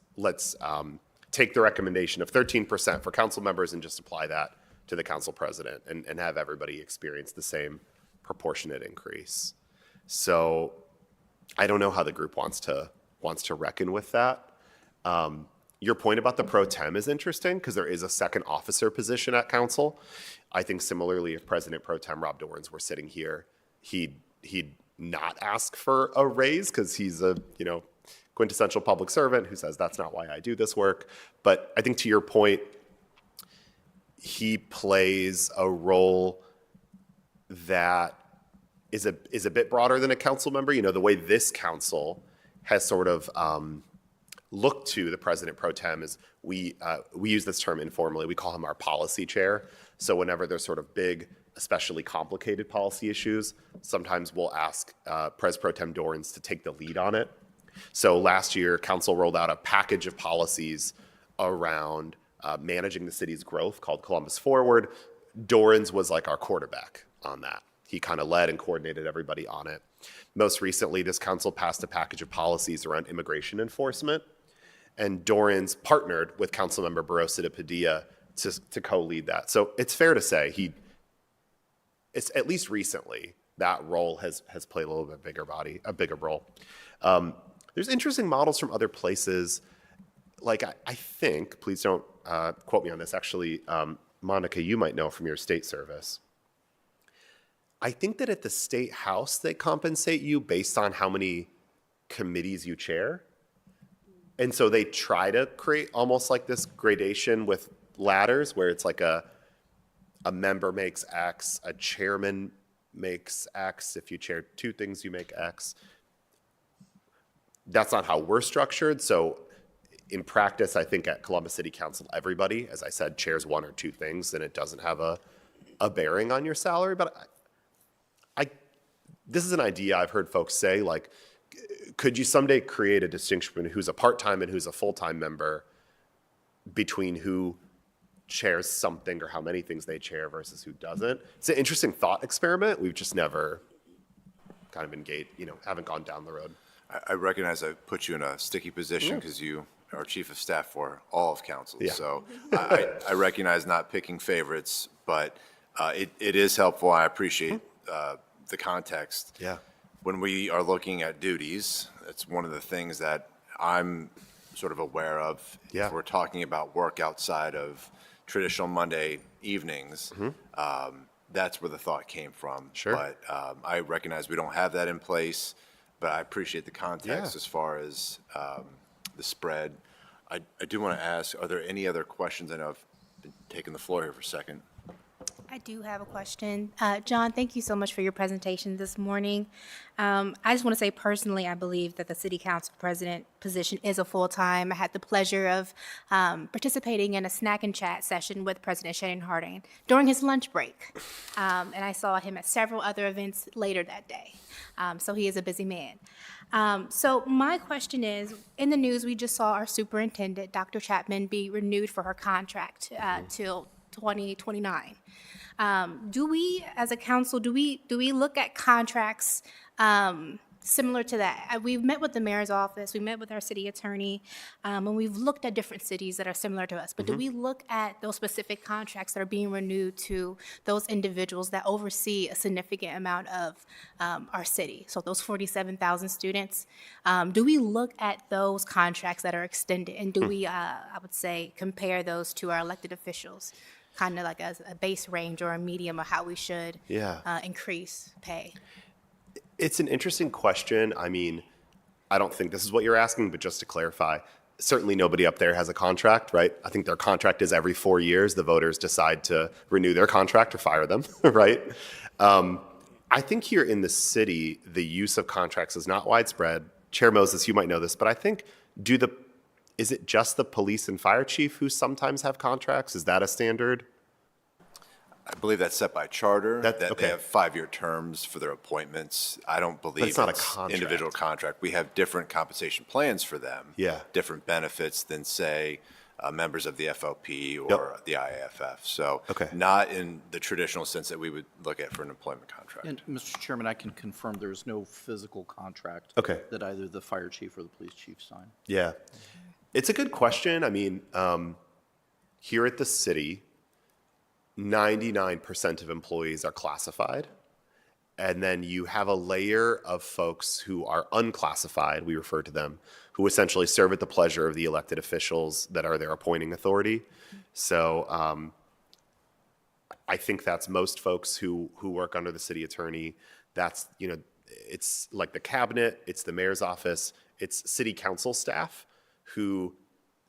take the recommendation of 13% for council members and just apply that to the council president and have everybody experience the same proportionate increase. So I don't know how the group wants to reckon with that. Your point about the pro tem is interesting because there is a second officer position at council. I think similarly, if President pro tem Rob Dorans were sitting here, he'd not ask for a raise because he's a quintessential public servant who says that's not why I do this work. But I think to your point, he plays a role that is a bit broader than a council member. The way this council has sort of look to the president pro tem is we use this term informally. We call him our policy chair. So whenever there's sort of big, especially complicated policy issues, sometimes we'll ask Pres Pro Tem Dorans to take the lead on it. So last year, council rolled out a package of policies around managing the city's growth called Columbus Forward. Dorans was like our quarterback on that. He kind of led and coordinated everybody on it. Most recently, this council passed a package of policies around immigration enforcement, and Dorans partnered with Councilmember Barosa de Padilla to co-lead that. So it's fair to say it's at least recently that role has played a little bit a bigger role. There's interesting models from other places. Like I think, please don't quote me on this. Actually, Monica, you might know from your state service. I think that at the state house, they compensate you based on how many committees you chair. And so they try to create almost like this gradation with ladders where it's like a member makes X, a chairman makes X. If you chair two things, you make X. That's not how we're structured. So in practice, I think at Columbus City Council, everybody, as I said, chairs one or two things, and it doesn't have a bearing on your salary. But this is an idea I've heard folks say, like, could you someday create a distinction between who's a part-time and who's a full-time member between who chairs something or how many things they chair versus who doesn't? It's an interesting thought experiment. We've just never kind of engaged, haven't gone down the road. I recognize I put you in a sticky position because you are chief of staff for all of council. Yeah. So I recognize not picking favorites, but it is helpful. I appreciate the context. Yeah. When we are looking at duties, it's one of the things that I'm sort of aware of. Yeah. If we're talking about work outside of traditional Monday evenings, that's where the thought came from. Sure. But I recognize we don't have that in place, but I appreciate the context Yeah. as far as the spread. I do want to ask, are there any other questions? I know I've been taking the floor here for a second. I do have a question. John, thank you so much for your presentation this morning. I just want to say personally, I believe that the city council president position is a full-time. I had the pleasure of participating in a snack and chat session with President Shannon Harding during his lunch break. And I saw him at several other events later that day. So he is a busy man. So my question is, in the news, we just saw our superintendent, Dr. Chapman, be renewed for her contract till 2029. Do we, as a council, do we look at contracts similar to that? We've met with the mayor's office, we met with our city attorney, and we've looked at different cities that are similar to us. But do we look at those specific contracts that are being renewed to those individuals that oversee a significant amount of our city? So those 47,000 students, do we look at those contracts that are extended? And do we, I would say, compare those to our elected officials? Kind of like as a base range or a medium of how we should increase pay? It's an interesting question. I mean, I don't think this is what you're asking, but just to clarify, certainly nobody up there has a contract, right? I think their contract is every 4 years, the voters decide to renew their contract or fire them, right? I think here in the city, the use of contracts is not widespread. Chair Moses, you might know this, but I think, is it just the police and fire chief who sometimes have contracts? Is that a standard? I believe that's set by charter, that okay. they have 5-year terms for their appointments. I don't believe it's not a contract. Individual contract. We have different compensation plans for them. Yeah. Different benefits than, say, members of the FOP or the IAFF. So Okay. not in the traditional sense that we would look at for an employment contract. And, Mr. Chairman, I can confirm there is no physical contract Okay. that either the fire chief or the police chief sign. Yeah. It's a good question. I mean, here at the city, 99% of employees are classified. And then you have a layer of folks who are unclassified, we refer to them, who essentially serve at the pleasure of the elected officials that are their appointing authority. So I think that's most folks who work under the city attorney. That's, it's like the cabinet, it's the mayor's office, it's city council staff who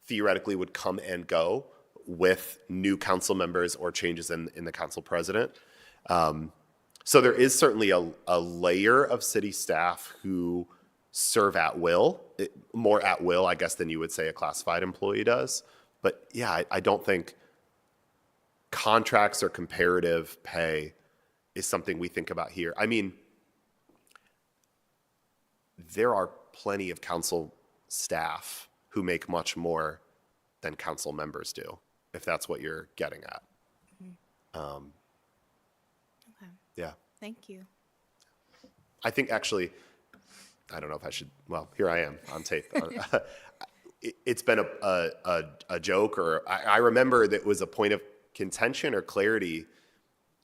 theoretically would come and go with new council members or changes in the council president. So there is certainly a layer of city staff who serve at will, more at will, I guess, than you would say a classified employee does. But yeah, I don't think contracts or comparative pay is something we think about here. I mean, there are plenty of council staff who make much more than council members do, if that's what you're getting at. Okay, Yeah. thank you. I think actually, I don't know if I should, well, here I am on tape. It's been a joke, or I remember that was a point of contention or clarity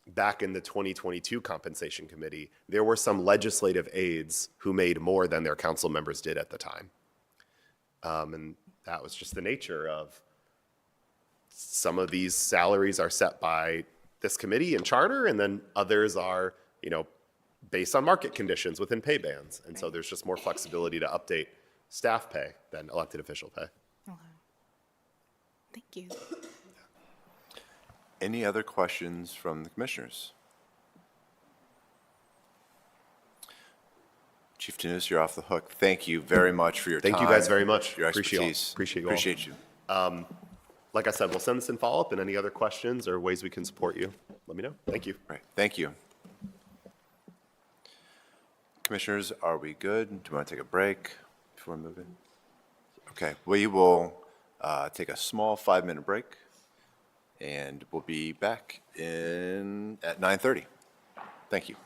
back in the 2022 compensation committee. There were some legislative aides who made more than their council members did at the time. And that was just the nature of some of these salaries are set by this committee and charter, and then others are, based on market conditions within pay bands. And so there's just more flexibility to update staff pay than elected official pay. Okay. Thank you. Any other questions from the commissioners? Chief Tanous, you're off the hook. Thank you very much for your time. Thank you guys very much. Your Appreciate expertise. you all. Appreciate you. Like I said, we'll send this in follow-up, and any other questions or ways we can support you, let me know. Thank you. Right, thank you. Commissioners, are we good? Do you want to take a break before moving? Okay, we will take a small 5-minute break, and we'll be back at 9:30. Thank you.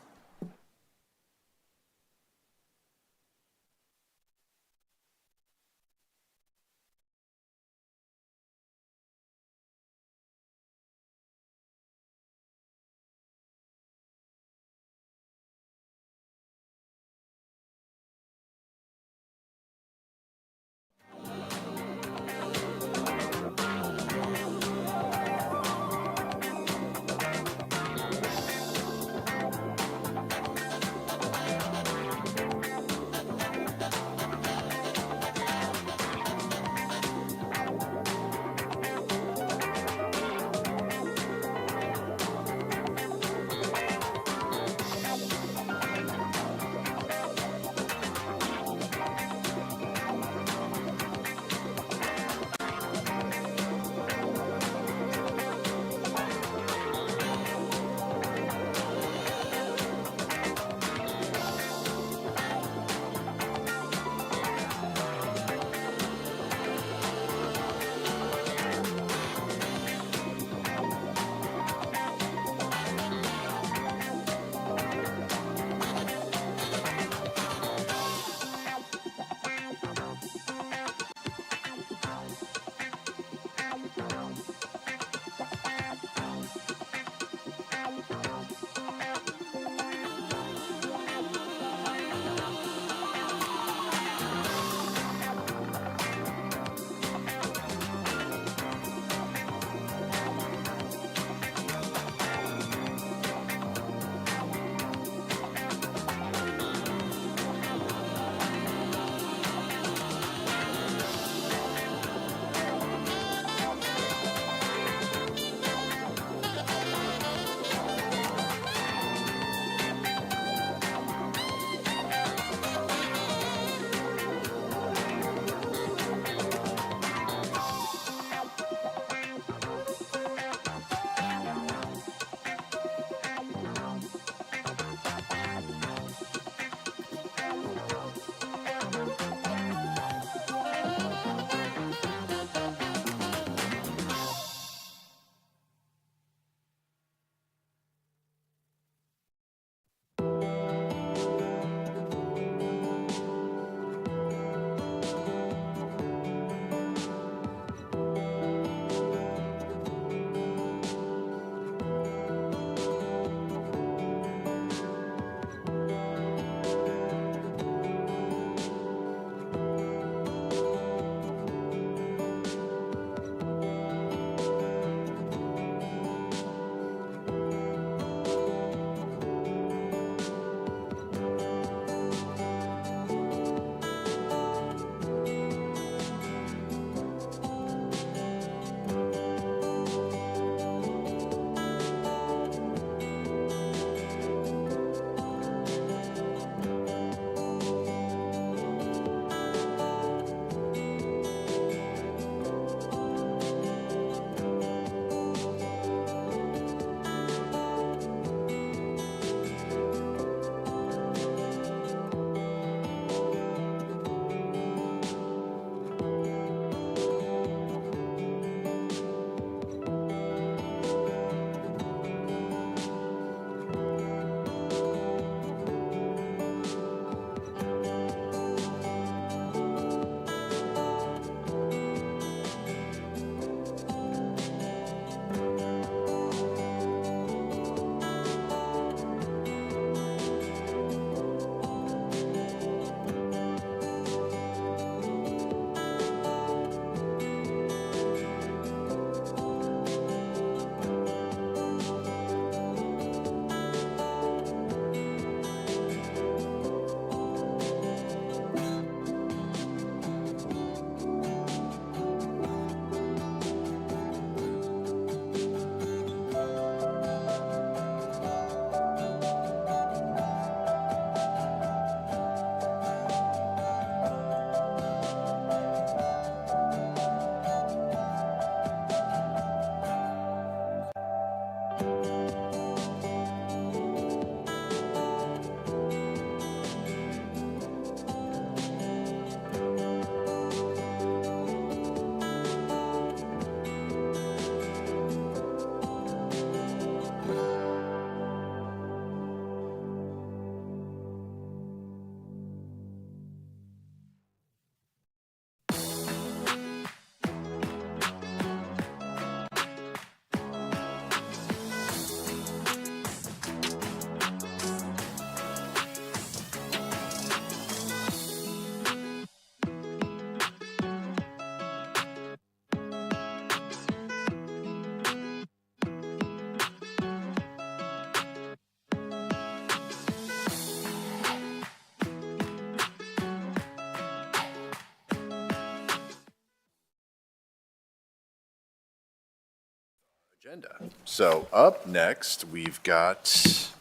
Agenda. So up next, we've got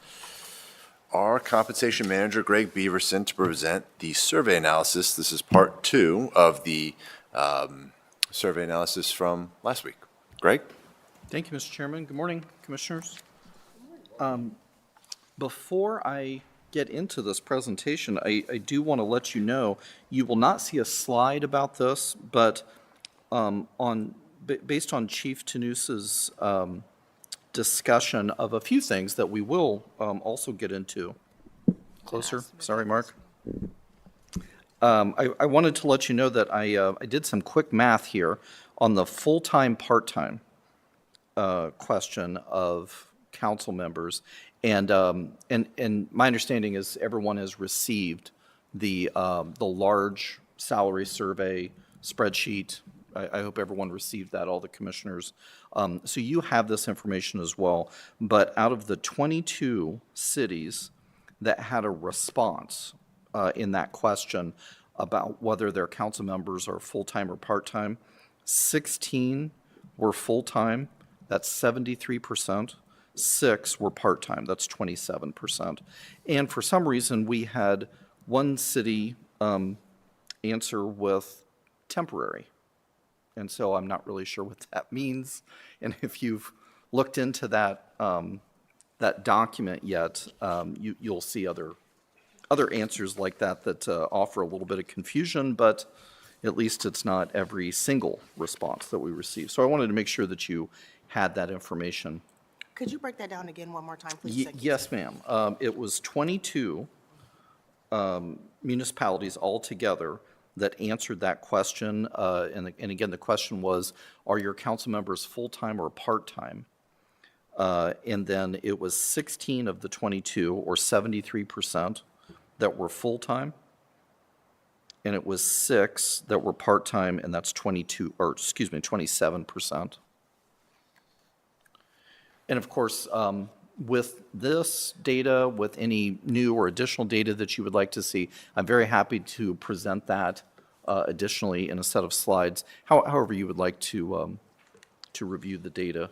our compensation manager, Greg Beaverson, to present the survey analysis. This is part 2 of the survey analysis from last week. Greg? Thank you, Mr. Chairman. Good morning, Commissioners. Before I get into this presentation, I do want to let you know, you will not see a slide about this, but based on Chief Tanousa's discussion of a few things that we will also get into. Closer, sorry, Mark. I wanted to let you know that I did some quick math here on the full-time, part-time question of council members. And my understanding is everyone has received the large salary survey spreadsheet. I hope everyone received that, all the commissioners. So you have this information as well. But out of the 22 cities that had a response in that question about whether their council members are full-time or part-time, 16 were full-time, that's 73%. 6 were part-time, that's 27%. And for some reason, we had one city answer with temporary. And so I'm not really sure what that means. And if you've looked into that that document yet, you'll see other answers like that offer a little bit of confusion, but at least it's not every single response that we receive. So I wanted to make sure that you had that information. Could you break that down again one more time, please? Yes, ma'am. It was 22 municipalities altogether that answered that question. And again, the question was, are your council members full-time or part-time? And then it was 16 of the 22, or 73%, that were full-time. And it was 6 that were part-time, and that's 27%. And of course, with this data, with any new or additional data that you would like to see, I'm very happy to present that additionally in a set of slides, however you would like to review the data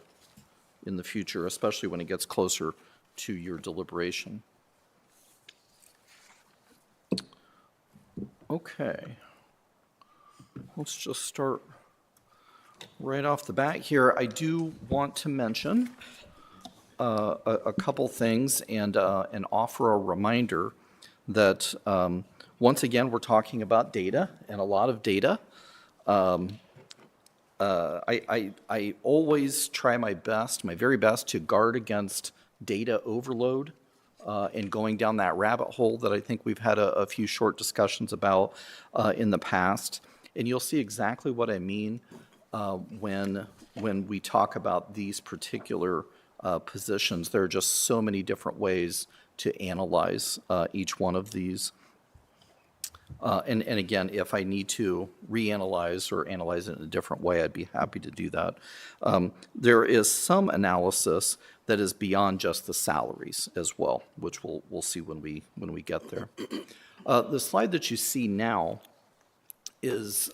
in the future, especially when it gets closer to your deliberation. Okay. Let's just start right off the bat here. I do want to mention a couple things and offer a reminder that once again, we're talking about data and a lot of data. I always try my best, my very best, to guard against data overload and going down that rabbit hole that I think we've had a few short discussions about in the past. And you'll see exactly what I mean when we talk about these particular positions. There are just so many different ways to analyze each one of these. And again, if I need to reanalyze or analyze it in a different way, I'd be happy to do that. There is some analysis that is beyond just the salaries as well, which we'll see when we get there. The slide that you see now is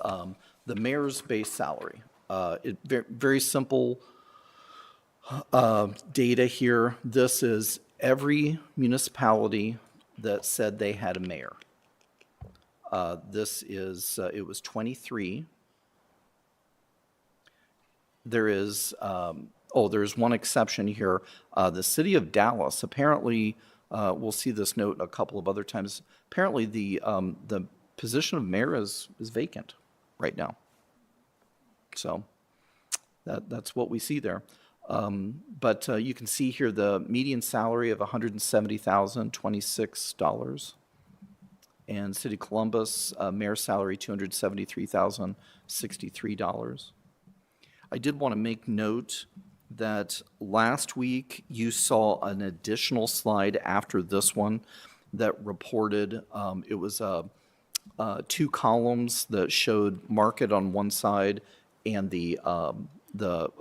the mayor's base salary. Very simple data here. This is every municipality that said they had a mayor. This is, it was 23. There is, there's one exception here. The city of Dallas, apparently, we'll see this note a couple of other times. Apparently, the position of mayor is vacant right now. So that's what we see there. But you can see here the median salary of $170,026. And City of Columbus, mayor's salary, $273,063. I did want to make note that last week you saw an additional slide after this one that reported, it was 2 columns that showed market on one side and the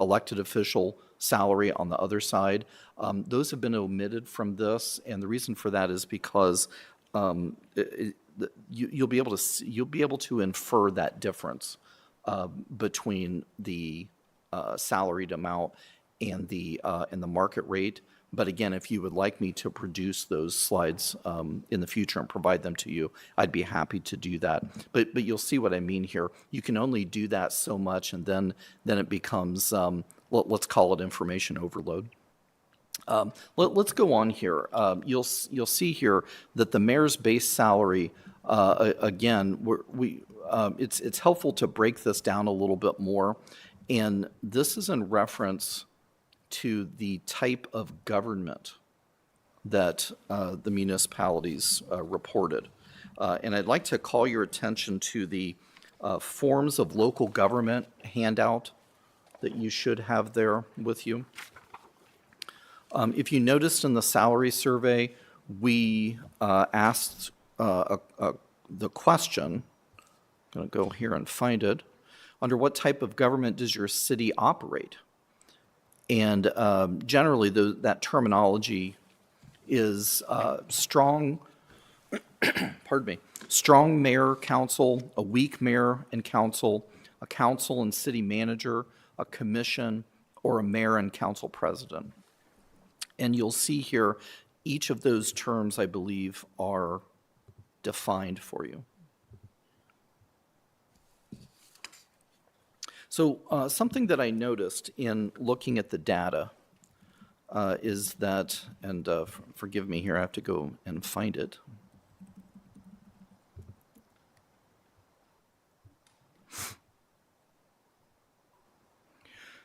elected official salary on the other side. Those have been omitted from this, and the reason for that is because you'll be able to infer that difference between the salaried amount and the market rate. But again, if you would like me to produce those slides in the future and provide them to you, I'd be happy to do that. But you'll see what I mean here. You can only do that so much, and then it becomes, let's call it information overload. Let's go on here. You'll see here that the mayor's base salary, again, it's helpful to break this down a little bit more. And this is in reference to the type of government that the municipalities reported. And I'd like to call your attention to the forms of local government handout that you should have there with you. If you noticed in the salary survey, we asked the question, I'm going to go here and find it, under what type of government does your city operate? And generally, that terminology is strong, pardon me, strong mayor, council, a weak mayor and council, a council and city manager, a commission, or a mayor and council president. And you'll see here, each of those terms, I believe, are defined for you. So something that I noticed in looking at the data is that, and forgive me here, I have to go and find it.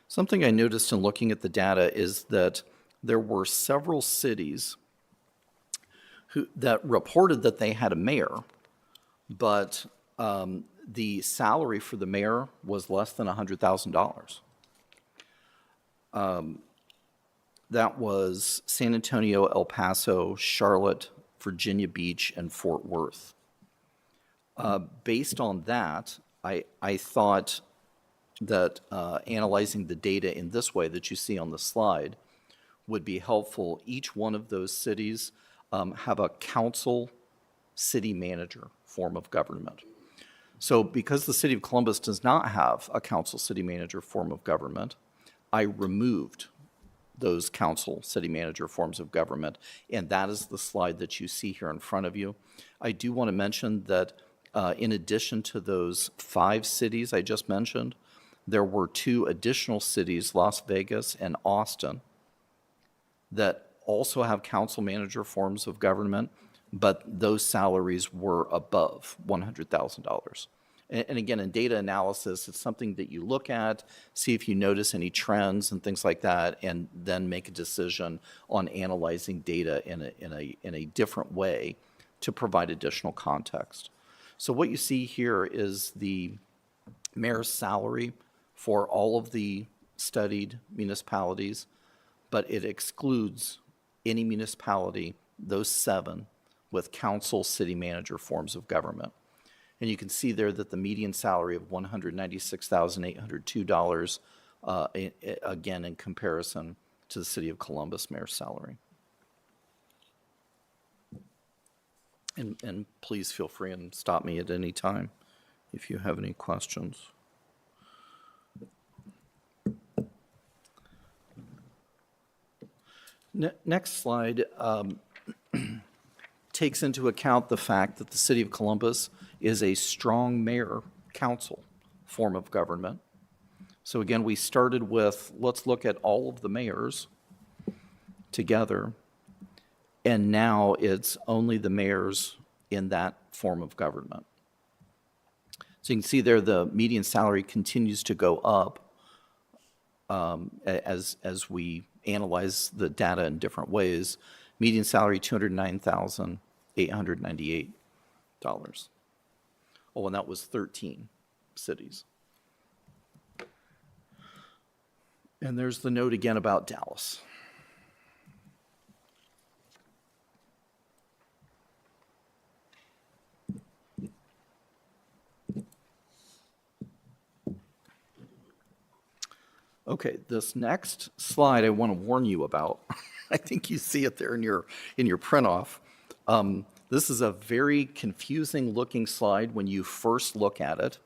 Something I noticed in looking at the data is that there were several cities that reported that they had a mayor, but the salary for the mayor was less than $100,000. That was San Antonio, El Paso, Charlotte, Virginia Beach, and Fort Worth. Based on that, I thought that analyzing the data in this way that you see on the slide would be helpful. Each one of those cities have a council city manager form of government. So because the city of Columbus does not have a council city manager form of government, I removed those council city manager forms of government, and that is the slide that you see here in front of you. I do want to mention that in addition to those 5 cities I just mentioned, there were 2 additional cities, Las Vegas and Austin, that also have council manager forms of government, but those salaries were above $100,000. And again, in data analysis, it's something that you look at, see if you notice any trends and things like that, and then make a decision on analyzing data in a different way to provide additional context. So what you see here is the mayor's salary for all of the studied municipalities, but it excludes any municipality, those 7, with council city manager forms of government. And you can see there that the median salary of $196,802, again, in comparison to the city of Columbus mayor's salary. And please feel free and stop me at any time if you have any questions. Next slide takes into account the fact that the city of Columbus is a strong mayor council form of government. So again, we started with, let's look at all of the mayors together, and now it's only the mayors in that form of government. So you can see there the median salary continues to go up as we analyze the data in different ways. Median salary, $209,898. Oh, and that was 13 cities. And there's the note again about Dallas. Okay, this next slide I want to warn you about. I think you see it there in your print-off. This is a very confusing looking slide when you first look at it,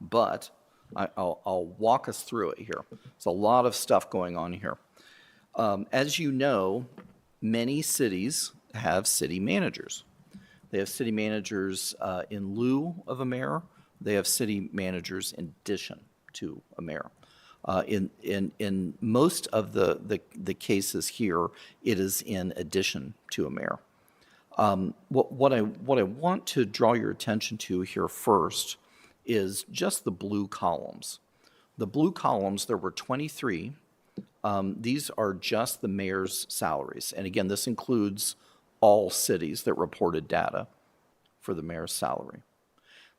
but I'll walk us through it here. There's a lot of stuff going on here. As you know, many cities have city managers. They have city managers in lieu of a mayor. They have city managers in addition to a mayor. In most of the cases here, it is in addition to a mayor. What I want to draw your attention to here first is just the blue columns. The blue columns, there were 23. These are just the mayor's salaries. And again, this includes all cities that reported data for the mayor's salary.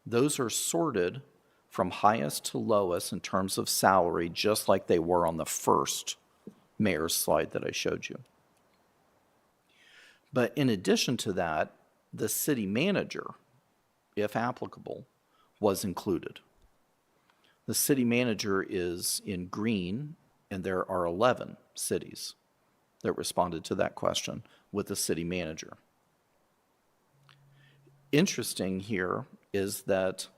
Those are sorted from highest to lowest in terms of salary, just like they were on the first mayor's slide that I showed you. But in addition to that, the city manager, if applicable, was included. The city manager is in green, and there are 11 cities that responded to that question with the city manager. Interesting here is that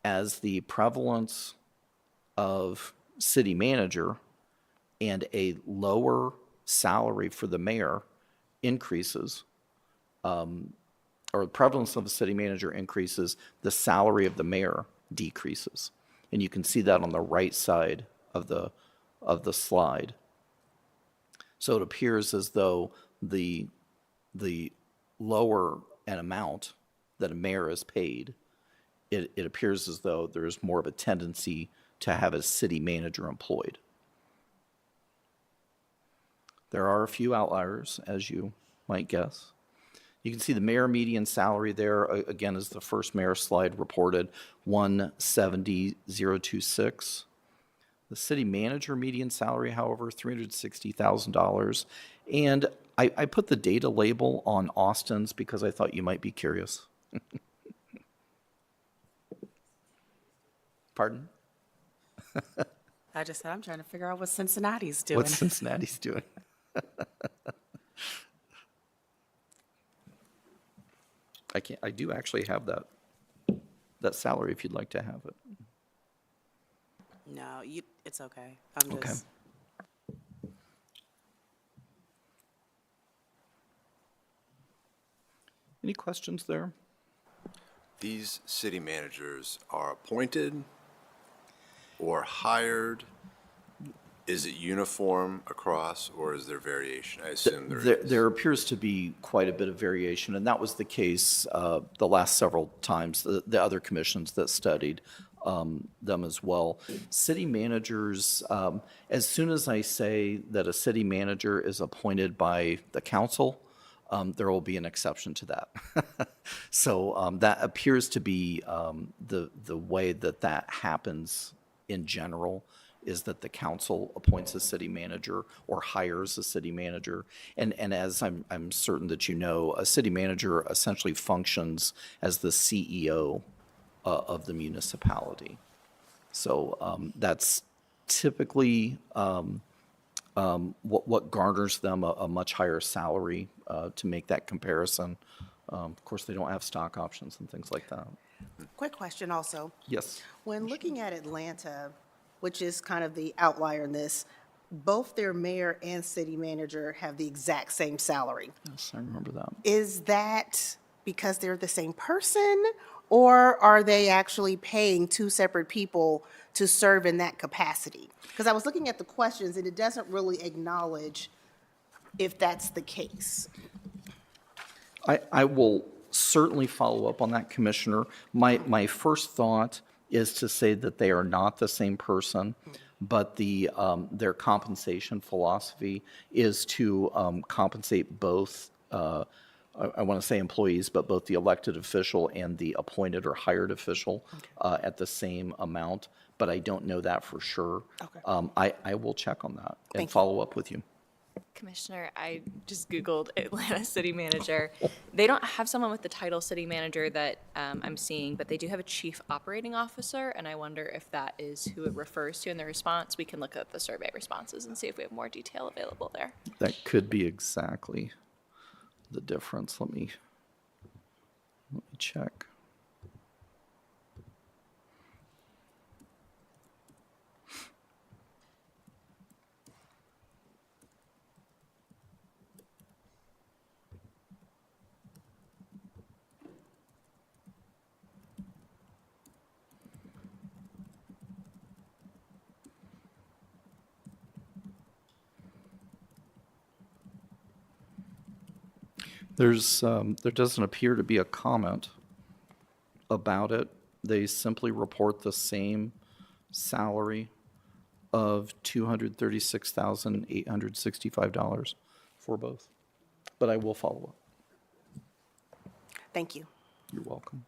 as the prevalence of city manager and a lower salary for the mayor increases, or the prevalence of a city manager increases, the salary of the mayor decreases. And you can see that on the right side of the slide. So it appears as though the lower an amount that a mayor is paid, it appears as though there's more of a tendency to have a city manager employed. There are a few outliers, as you might guess. You can see the mayor median salary there, again, as the first mayor slide reported, $170,026. The city manager median salary, however, $360,000. And I put the data label on Austin's because I thought you might be curious. Pardon? I just said, I'm trying to figure out what Cincinnati's doing. What's Cincinnati's doing? I do actually have that salary if you'd like to have it. No, it's okay. I'm Okay. just. Any questions there? These city managers are appointed or hired? Is it uniform across, or is there variation? I assume there is. There appears to be quite a bit of variation, and that was the case the last several times, the other commissions that studied them as well. City managers, as soon as I say that a city manager is appointed by the council, there will be an exception to that. So that appears to be the way that happens in general, is that the council appoints a city manager or hires a city manager. And as I'm certain that you know, a city manager essentially functions as the CEO of the municipality. So that's typically what garners them a much higher salary to make that comparison. Of course, they don't have stock options and things like that. Quick question also. Yes. When looking at Atlanta, which is kind of the outlier in this, both their mayor and city manager have the exact same salary. Yes, I remember that. Is that because they're the same person, or are they actually paying two separate people to serve in that capacity? Because I was looking at the questions, and it doesn't really acknowledge if that's the case. I will certainly follow up on that, Commissioner. My first thought is to say that they are not the same person, but their compensation philosophy is to compensate both, I want to say employees, but both the elected official and the appointed or hired official at the same amount. But I don't know that for sure. Okay. I will check on that and Thank you. follow up with you. Commissioner, I just Googled Atlanta City Manager. They don't have someone with the title City Manager that I'm seeing, but they do have a Chief Operating Officer, and I wonder if that is who it refers to in the response. We can look up the survey responses and see if we have more detail available there. That could be exactly the difference. Let me check. There doesn't appear to be a comment about it. They simply report the same salary of $236,865 for both. But I will follow up. Thank you. You're welcome.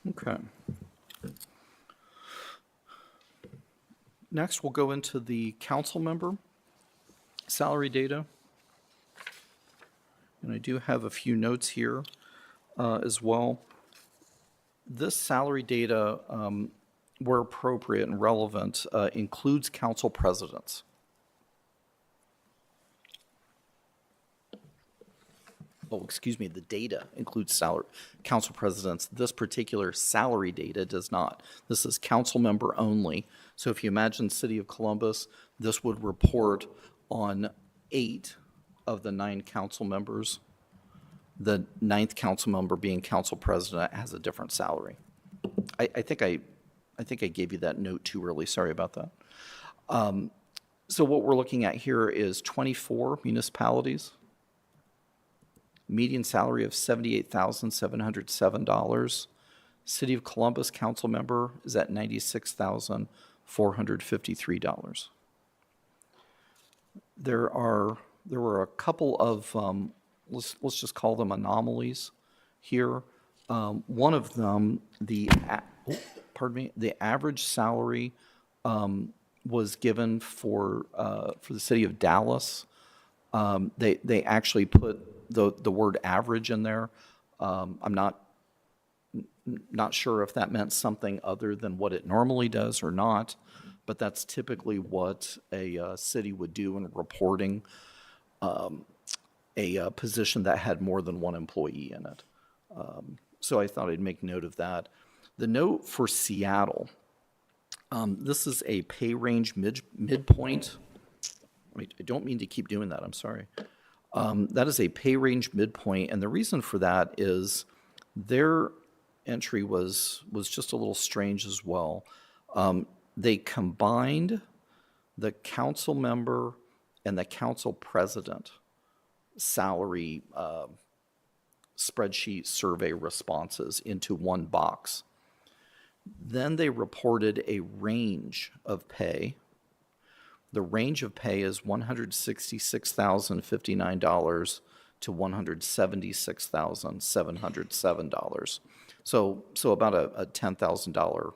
Okay. Next, we'll go into the council member salary data. And I do have a few notes here as well. This salary data, where appropriate and relevant, includes council presidents. Oh, excuse me, the data includes salary, council presidents. This particular salary data does not. This is council member only. So if you imagine City of Columbus, this would report on 8 of the 9 council members. The 9th council member being council president has a different salary. I think I gave you that note too early. Sorry about that. So what we're looking at here is 24 municipalities. Median salary of $78,707. City of Columbus council member is at $96,453. There were a couple of let's just call them anomalies here. One of them, the average salary was given for the city of Dallas. They actually put the word average in there. I'm not sure if that meant something other than what it normally does or not, but that's typically what a city would do in reporting a position that had more than one employee in it. So I thought I'd make note of that. The note for Seattle, this is a pay range midpoint. I don't mean to keep doing that, I'm sorry. That is a pay range midpoint, and the reason for that is their entry was just a little strange as well. They combined the council member and the council president salary spreadsheet survey responses into one box. Then they reported a range of pay. The range of pay is $166,059 to $176,707. So about a $10,000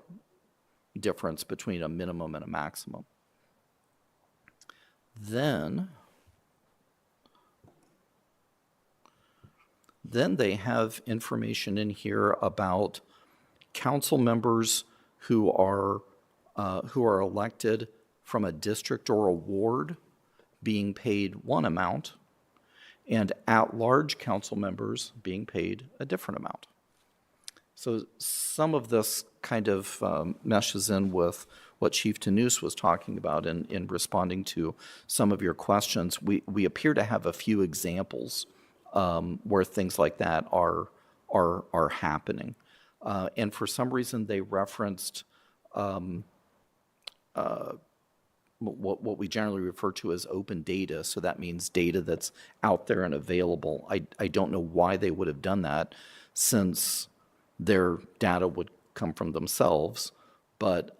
difference between a minimum and a maximum. Then they have information in here about council members who are elected from a district or a ward being paid one amount, and at-large council members being paid a different amount. So some of this kind of meshes in with what Chief Tanous was talking about in responding to some of your questions. We appear to have a few examples where things like that are happening. And for some reason, they referenced what we generally refer to as open data. So that means data that's out there and available. I don't know why they would have done that, since their data would come from themselves, but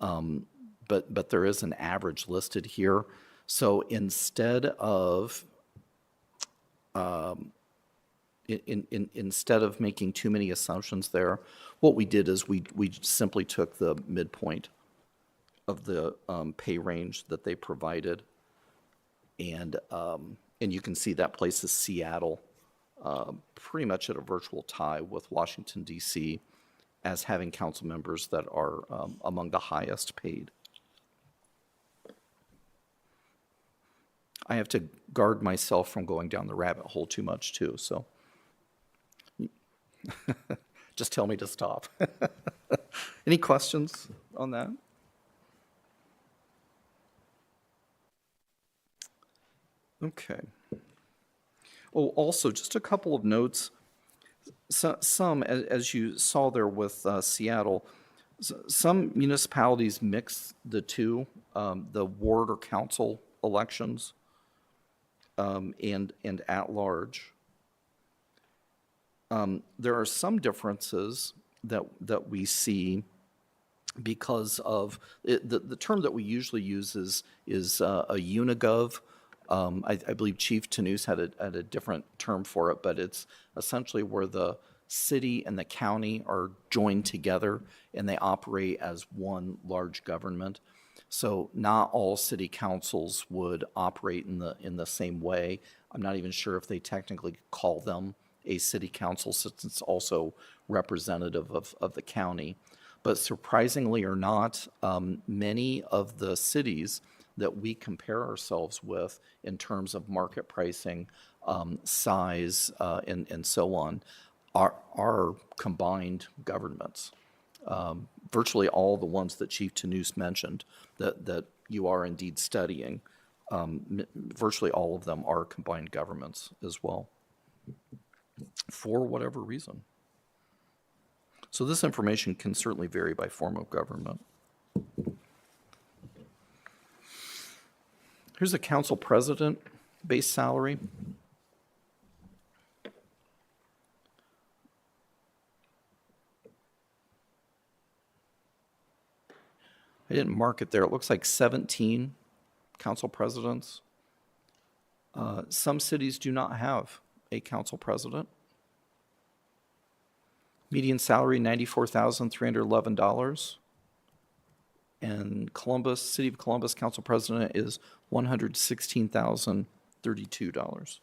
there is an average listed here. So instead of instead of making too many assumptions there, what we did is we simply took the midpoint of the pay range that they provided, and you can see that places Seattle pretty much at a virtual tie with Washington, D.C., as having council members that are among the highest paid. I have to guard myself from going down the rabbit hole too much too, so just tell me to stop. Any questions on that? Okay. Oh, also, just a couple of notes. Some, as you saw there with Seattle, some municipalities mix the two, the ward or council elections and at large. There are some differences that we see because of the term that we usually use is a unigov. I believe Chief Tanous had a different term for it, but it's essentially where the city and the county are joined together and they operate as one large government. So not all city councils would operate in the same way. I'm not even sure if they technically call them a city council since it's also representative of the county. But surprisingly or not, many of the cities that we compare ourselves with in terms of market pricing, size, and so on, are combined governments. Virtually all the ones that Chief Tanous mentioned that you are indeed studying, virtually all of them are combined governments as well, for whatever reason. So this information can certainly vary by form of government. Here's a council president base salary. I didn't mark it there. It looks like 17 council presidents. Some cities do not have a council president. Median salary, $94,311. And Columbus, City of Columbus council president is $116,032.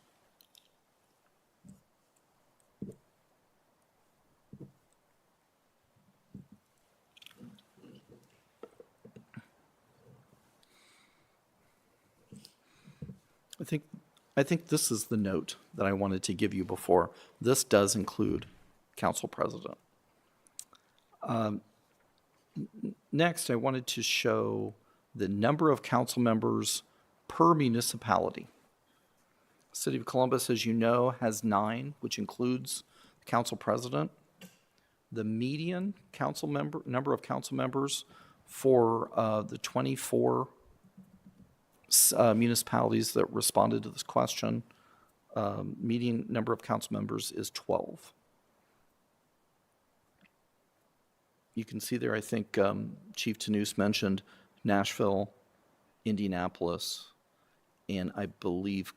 I think this is the note that I wanted to give you before. This does include council president. Next, I wanted to show the number of council members per municipality. City of Columbus, as you know, has 9, which includes the council president. The median number of council members for the 24 municipalities that responded to this question, median number of council members is 12. You can see there, I think Chief Tanous mentioned Nashville, Indianapolis, and I believe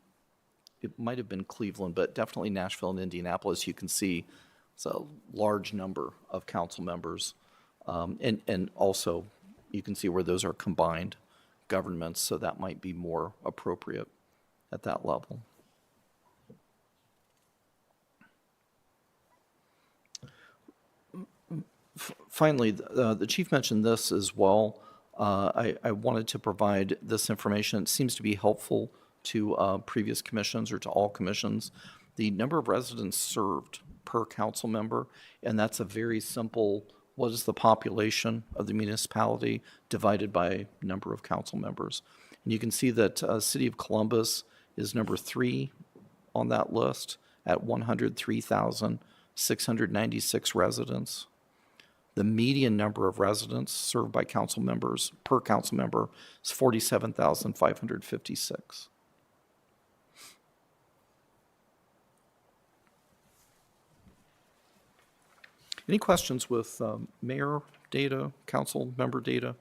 it might have been Cleveland, but definitely Nashville and Indianapolis. You can see it's a large number of council members. And also, you can see where those are combined governments, so that might be more appropriate at that level. Finally, the chief mentioned this as well. I wanted to provide this information. It seems to be helpful to previous commissions or to all commissions. The number of residents served per council member, and that's a very simple, what is the population of the municipality divided by number of council members. And you can see that City of Columbus is number 3 on that list at 103,696 residents. The median number of residents served by council members per council member is 47,556. Any questions with mayor data, council member data?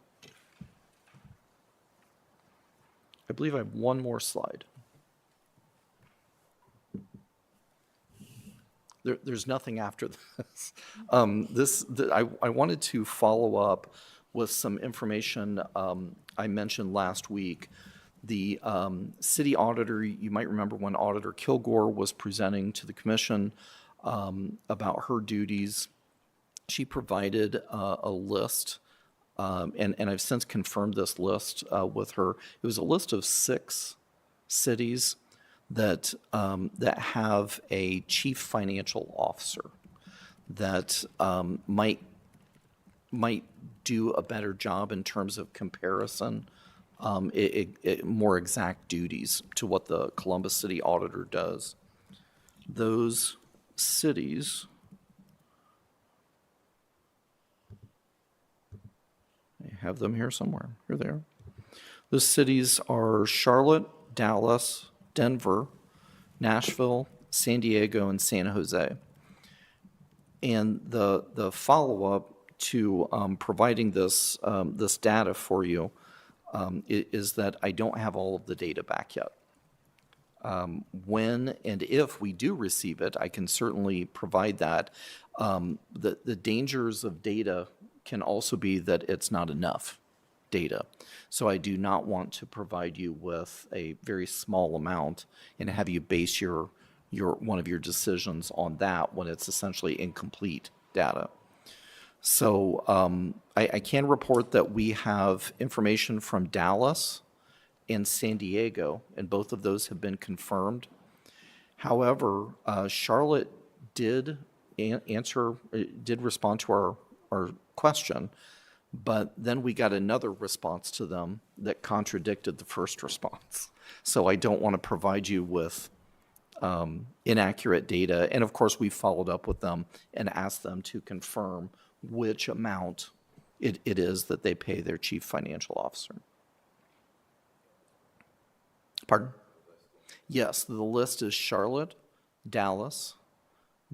I believe I have one more slide. There's nothing after this. I wanted to follow up with some information I mentioned last week. The city auditor, you might remember when Auditor Kilgore was presenting to the commission about her duties. She provided a list, and I've since confirmed this list with her. It was a list of 6 cities that have a chief financial officer. that might do a better job in terms of comparison, more exact duties to what the Columbus City Auditor does. Those cities, I have them here somewhere. Here they are. Those cities are Charlotte, Dallas, Denver, Nashville, San Diego, and San Jose. And the follow-up to providing this data for you is that I don't have all of the data back yet. When and if we do receive it, I can certainly provide that. The dangers of data can also be that it's not enough data. So I do not want to provide you with a very small amount and have you base your one of your decisions on that when it's essentially incomplete data. So I can report that we have information from Dallas and San Diego, and both of those have been confirmed. However, Charlotte did respond to our question, but then we got another response to them that contradicted the first response. So I don't want to provide you with inaccurate data. And of course, we followed up with them and asked them to confirm which amount it is that they pay their chief financial officer. Pardon? Yes, the list is Charlotte, Dallas,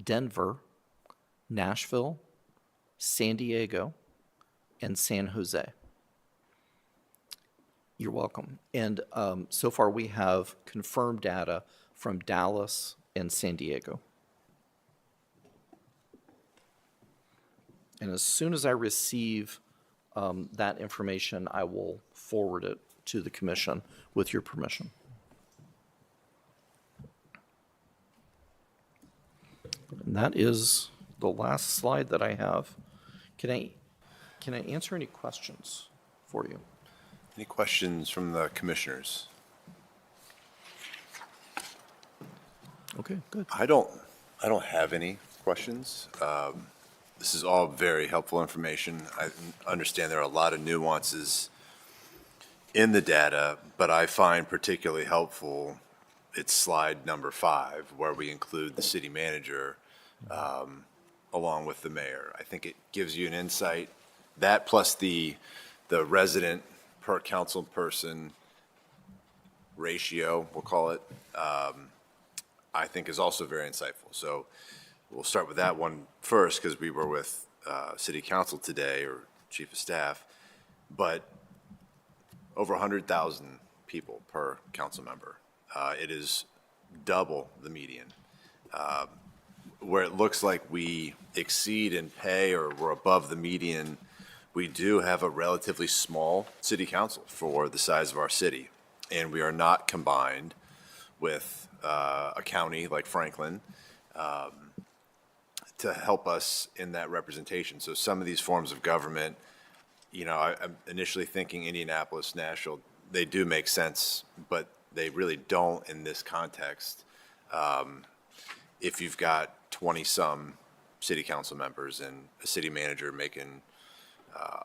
Denver, Nashville, San Diego, and San Jose. You're welcome. And so far we have confirmed data from Dallas and San Diego. And as soon as I receive that information, I will forward it to the commission with your permission. And that is the last slide that I have. Can I answer any questions for you? Any questions from the commissioners? Okay, good. I don't have any questions. This is all very helpful information. I understand there are a lot of nuances in the data, but I find particularly helpful it's slide number 5, where we include the city manager along with the mayor. I think it gives you an insight. That plus the resident per council person ratio, we'll call it, I think is also very insightful. So we'll start with that one first because we were with city council today, or chief of staff, but over 100,000 people per council member. It is double the median. Where it looks like we exceed in pay or we're above the median, we do have a relatively small city council for the size of our city. And we are not combined with a county like Franklin to help us in that representation. So some of these forms of government, you know, I'm initially thinking Indianapolis, Nashville, they do make sense, but they really don't in this context. If you've got 20-some city council members and a city manager making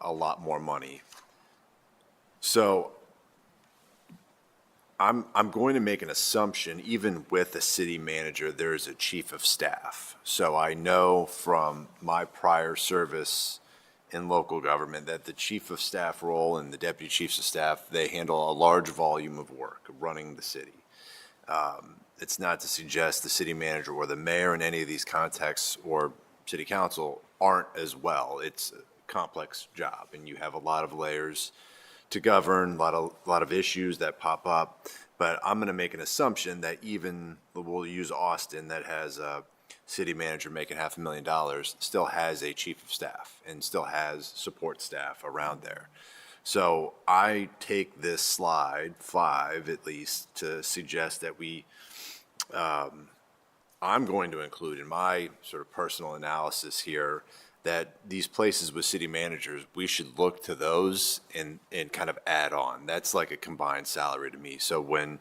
a lot more money. So I'm going to make an assumption, even with a city manager, there is a chief of staff. So I know from my prior service in local government that the chief of staff role and the deputy chiefs of staff, they handle a large volume of work running the city. It's not to suggest the city manager or the mayor in any of these contexts or city council aren't as well. It's a complex job, and you have a lot of layers to govern, a lot of issues that pop up. But I'm going to make an assumption that even, we'll use Austin, that has a city manager making $500,000, still has a chief of staff and still has support staff around there. So I take this slide 5 at least to suggest that I'm going to include in my sort of personal analysis here that these places with city managers, we should look to those and kind of add on. That's like a combined salary to me. So when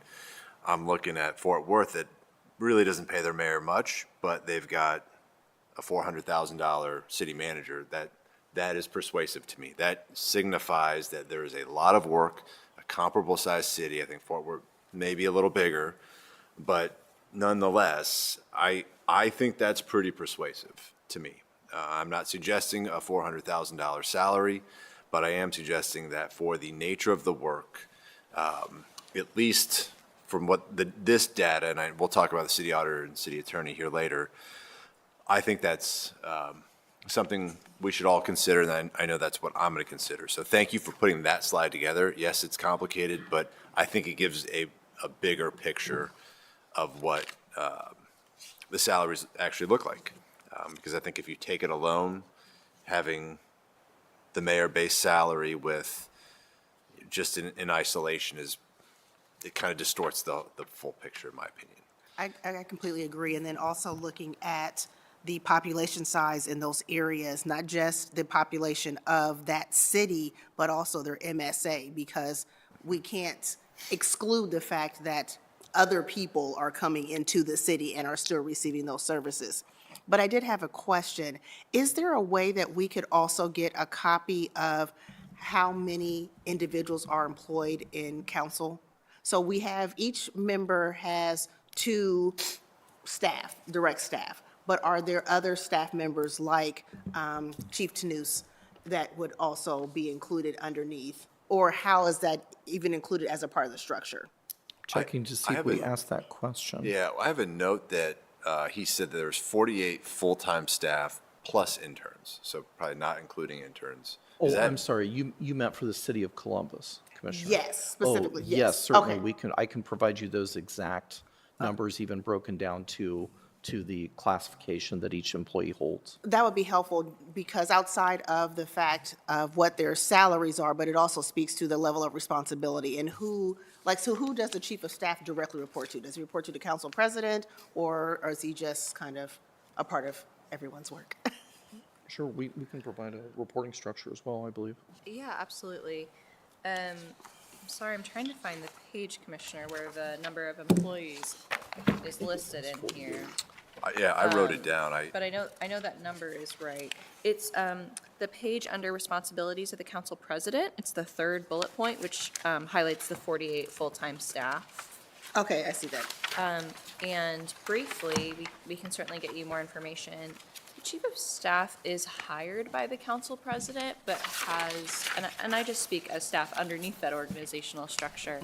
I'm looking at Fort Worth, it really doesn't pay their mayor much, but they've got a $400,000 city manager, that is persuasive to me. That signifies that there is a lot of work, a comparable sized city. I think Fort Worth may be a little bigger, but nonetheless, I think that's pretty persuasive to me. I'm not suggesting a $400,000 salary, but I am suggesting that for the nature of the work, at least from what this data, and we'll talk about the city auditor and city attorney here later, I think that's something we should all consider, and I know that's what I'm going to consider. So thank you for putting that slide together. Yes, it's complicated, but I think it gives a bigger picture of what the salaries actually look like. Because I think if you take it alone, having the mayor-based salary with just in isolation it kind of distorts the full picture, in my opinion. I completely agree. And then also looking at the population size in those areas, not just the population of that city, but also their MSA, because we can't exclude the fact that other people are coming into the city and are still receiving those services. But I did have a question. Is there a way that we could also get a copy of how many individuals are employed in council? So we have, each member has 2 staff, direct staff, but are there other staff members like Chief Tanous that would also be included underneath? Or how is that even included as a part of the structure? Checking to see if we asked that question. Yeah, I have a note that he said that there's 48 full-time staff plus interns, so probably not including interns. Is Oh, that- I'm sorry, you meant for the city of Columbus, Commissioner? Yes, specifically, Oh, yes. yes, certainly, Okay. I can provide you those exact numbers, even broken down to the classification that each employee holds. That would be helpful, because outside of the fact of what their salaries are, but it also speaks to the level of responsibility and who, so who does the chief of staff directly report to? Does he report to the council president, or is he just kind of a part of everyone's work? Sure, we can provide a reporting structure as well, I believe. Yeah, absolutely. I'm sorry, I'm trying to find the page, Commissioner, where the number of employees is listed in here. Yeah, I wrote it down. But I know that number is right. It's the page under responsibilities of the council president. It's the 3rd bullet point, which highlights the 48 full-time staff. Okay, I see that. And briefly, we can certainly get you more information. The chief of staff is hired by the council president, but has, and I just speak as staff underneath that organizational structure.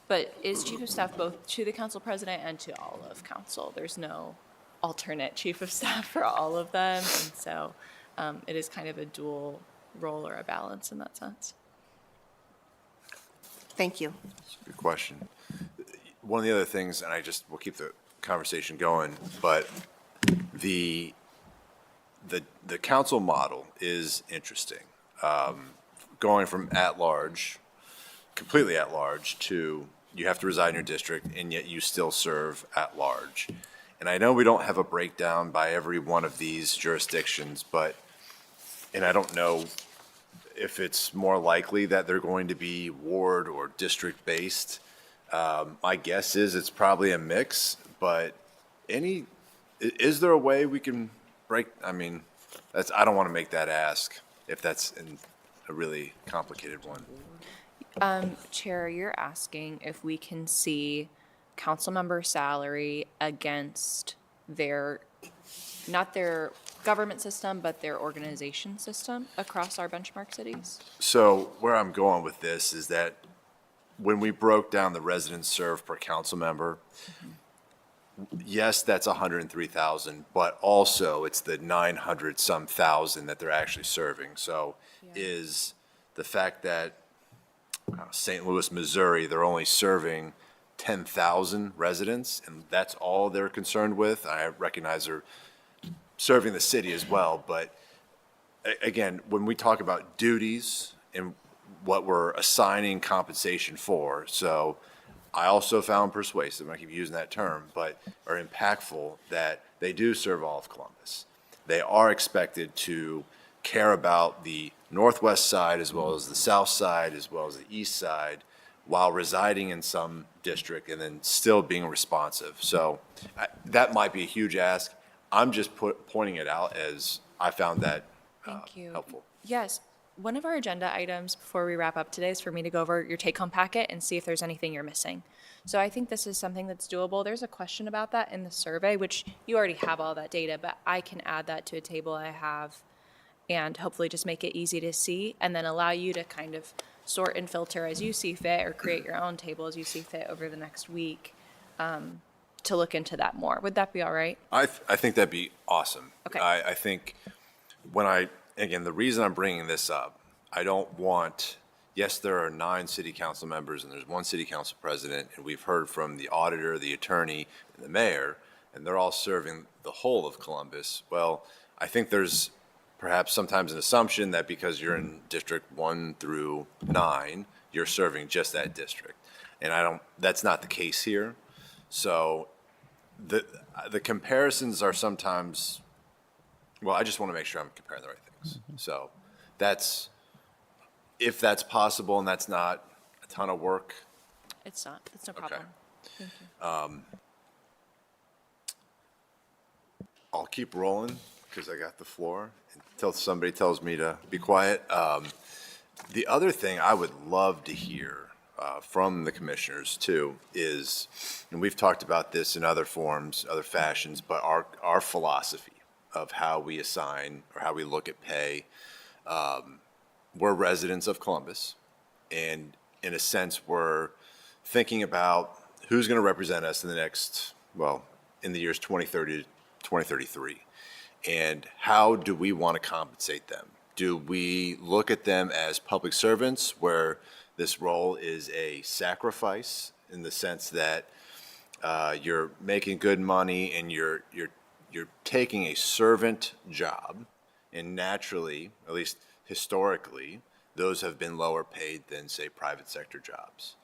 But is chief of staff both to the council president and to all of council. There's no alternate chief of staff for all of them. And so it is kind of a dual role or a balance in that sense. Thank you. Good question. One of the other things, and we'll keep the conversation going, but the council model is interesting. Going from at-large, completely at-large, to you have to reside in your district, and yet you still serve at-large. And I know we don't have a breakdown by every one of these jurisdictions, and I don't know if it's more likely that they're going to be ward or district-based. My guess is it's probably a mix, but is there a way we can break, I don't want to make that ask if that's a really complicated one. Chair, you're asking if we can see council member salary against not their government system, but their organization system across our benchmark cities? So where I'm going with this is that when we broke down the residents served per council member, yes, that's 103,000, but also it's the 900-some thousand that they're actually serving. So is the fact that St. Louis, Missouri, they're only serving 10,000 residents, and that's all they're concerned with. I recognize they're serving the city as well, but again, when we talk about duties and what we're assigning compensation for, so I also found persuasive, I keep using that term, but are impactful that they do serve all of Columbus. They are expected to care about the northwest side as well as the south side as well as the east side while residing in some district and then still being responsive. So that might be a huge ask. I'm just pointing it out as I found that Thank you. helpful. Yes, one of our agenda items before we wrap up today is for me to go over your take-home packet and see if there's anything you're missing. So I think this is something that's doable. There's a question about that in the survey, which you already have all that data, but I can add that to a table I have and hopefully just make it easy to see and then allow you to kind of sort and filter as you see fit or create your own table as you see fit over the next week to look into that more. Would that be all right? I think that'd be awesome. Okay. I think again, the reason I'm bringing this up, I don't want, yes, there are 9 city council members and there's 1 city council president, and we've heard from the auditor, the attorney, and the mayor, and they're all serving the whole of Columbus. Well, I think there's perhaps sometimes an assumption that because you're in District 1 through 9, you're serving just that district. And that's not the case here. So the comparisons are sometimes, well, I just want to make sure I'm comparing the right things. So if that's possible and that's not a ton of work, It's not. It's no problem. Thank you. I'll keep rolling because I got the floor until somebody tells me to be quiet. The other thing I would love to hear from the commissioners too is, and we've talked about this in other forms, other fashions, but our philosophy of how we assign or how we look at pay. We're residents of Columbus, and in a sense, we're thinking about who's going to represent us in the next, well, in the years 2030 to 2033. And how do we want to compensate them? Do we look at them as public servants where this role is a sacrifice in the sense that you're making good money and you're taking a servant job, and naturally, at least historically, those have been lower paid than, say, private sector jobs?